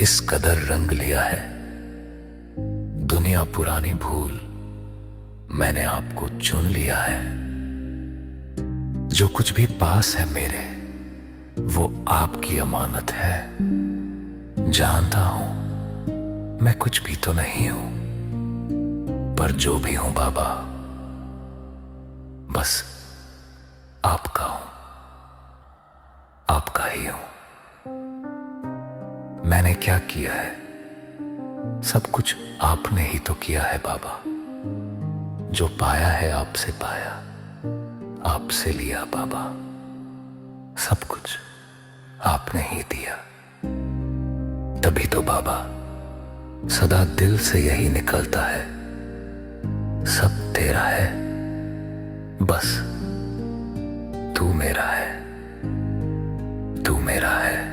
इस कदर रंग लिया है, दुनिया पुरानी भूल मैंने आपको चुन लिया है। जो कुछ भी पास है मेरे वो आपकी अमानत है। जानता हूं मैं कुछ भी तो नहीं हूं, पर जो भी हूं बाबा बस आपका हूं, आपका ही हूं। मैंने क्या किया है, सब कुछ आपने ही तो किया है बाबा। जो पाया है आपसे पाया, आपसे लिया बाबा। सब कुछ आपने ही दिया, तभी तो बाबा सदा दिल से यही निकलता है, सब तेरा है, बस तू मेरा है, तू मेरा है।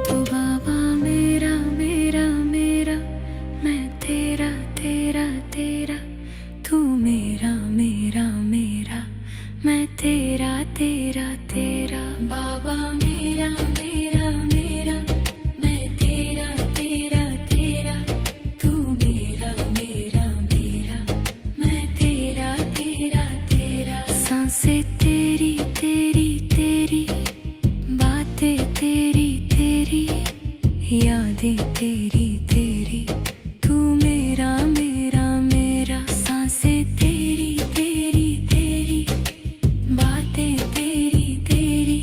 तू बाबा मेरा मेरा मेरा, मैं तेरा तेरा तेरा। तू मेरा मेरा मेरा, मैं तेरा तेरा तेरा। बाबा मेरा मेरा मेरा, मैं तेरा तेरा तेरा। तू मेरा मेरा मेरा, मैं तेरा तेरा तेरा। सांसें तेरी तेरी तेरी, बातें तेरी तेरी, यादें तेरी तेरी। तू मेरा मेरा मेरा, सांसें तेरी तेरी तेरी, बातें तेरी तेरी,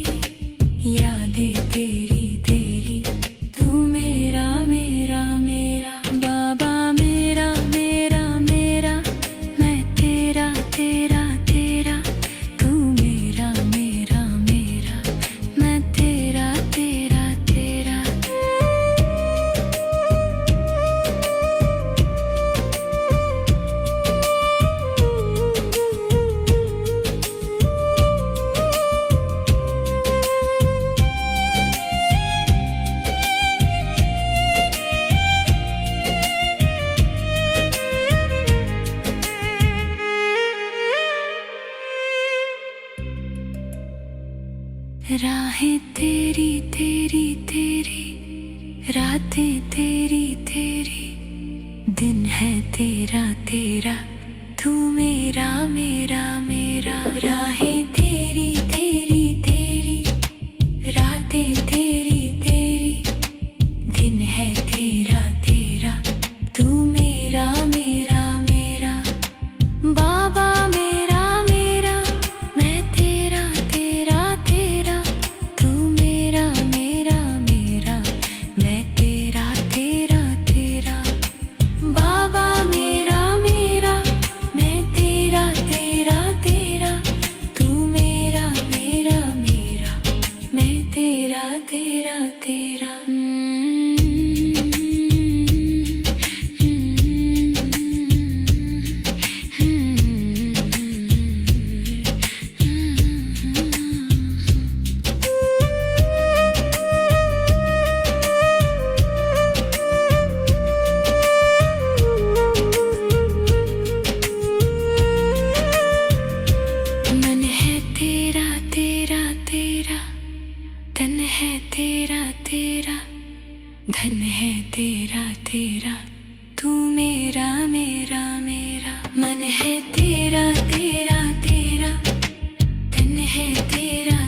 यादें तेरी तेरी। तू मेरा मेरा मेरा, बाबा मेरा मेरा मेरा, मैं तेरा तेरा तेरा। तू मेरा मेरा मेरा, मैं तेरा तेरा तेरा। राहें तेरी तेरी तेरी, रातें तेरी तेरी, दिन है तेरा तेरा। तू मेरा मेरा मेरा, राहें तेरी तेरी तेरी, रातें तेरी तेरी, दिन है तेरा तेरा। तू मेरा मेरा मेरा, धन है तेरा तेरा, तू मेरा मेरा मेरा। मन है तेरा तेरा तेरा, धन है तेरा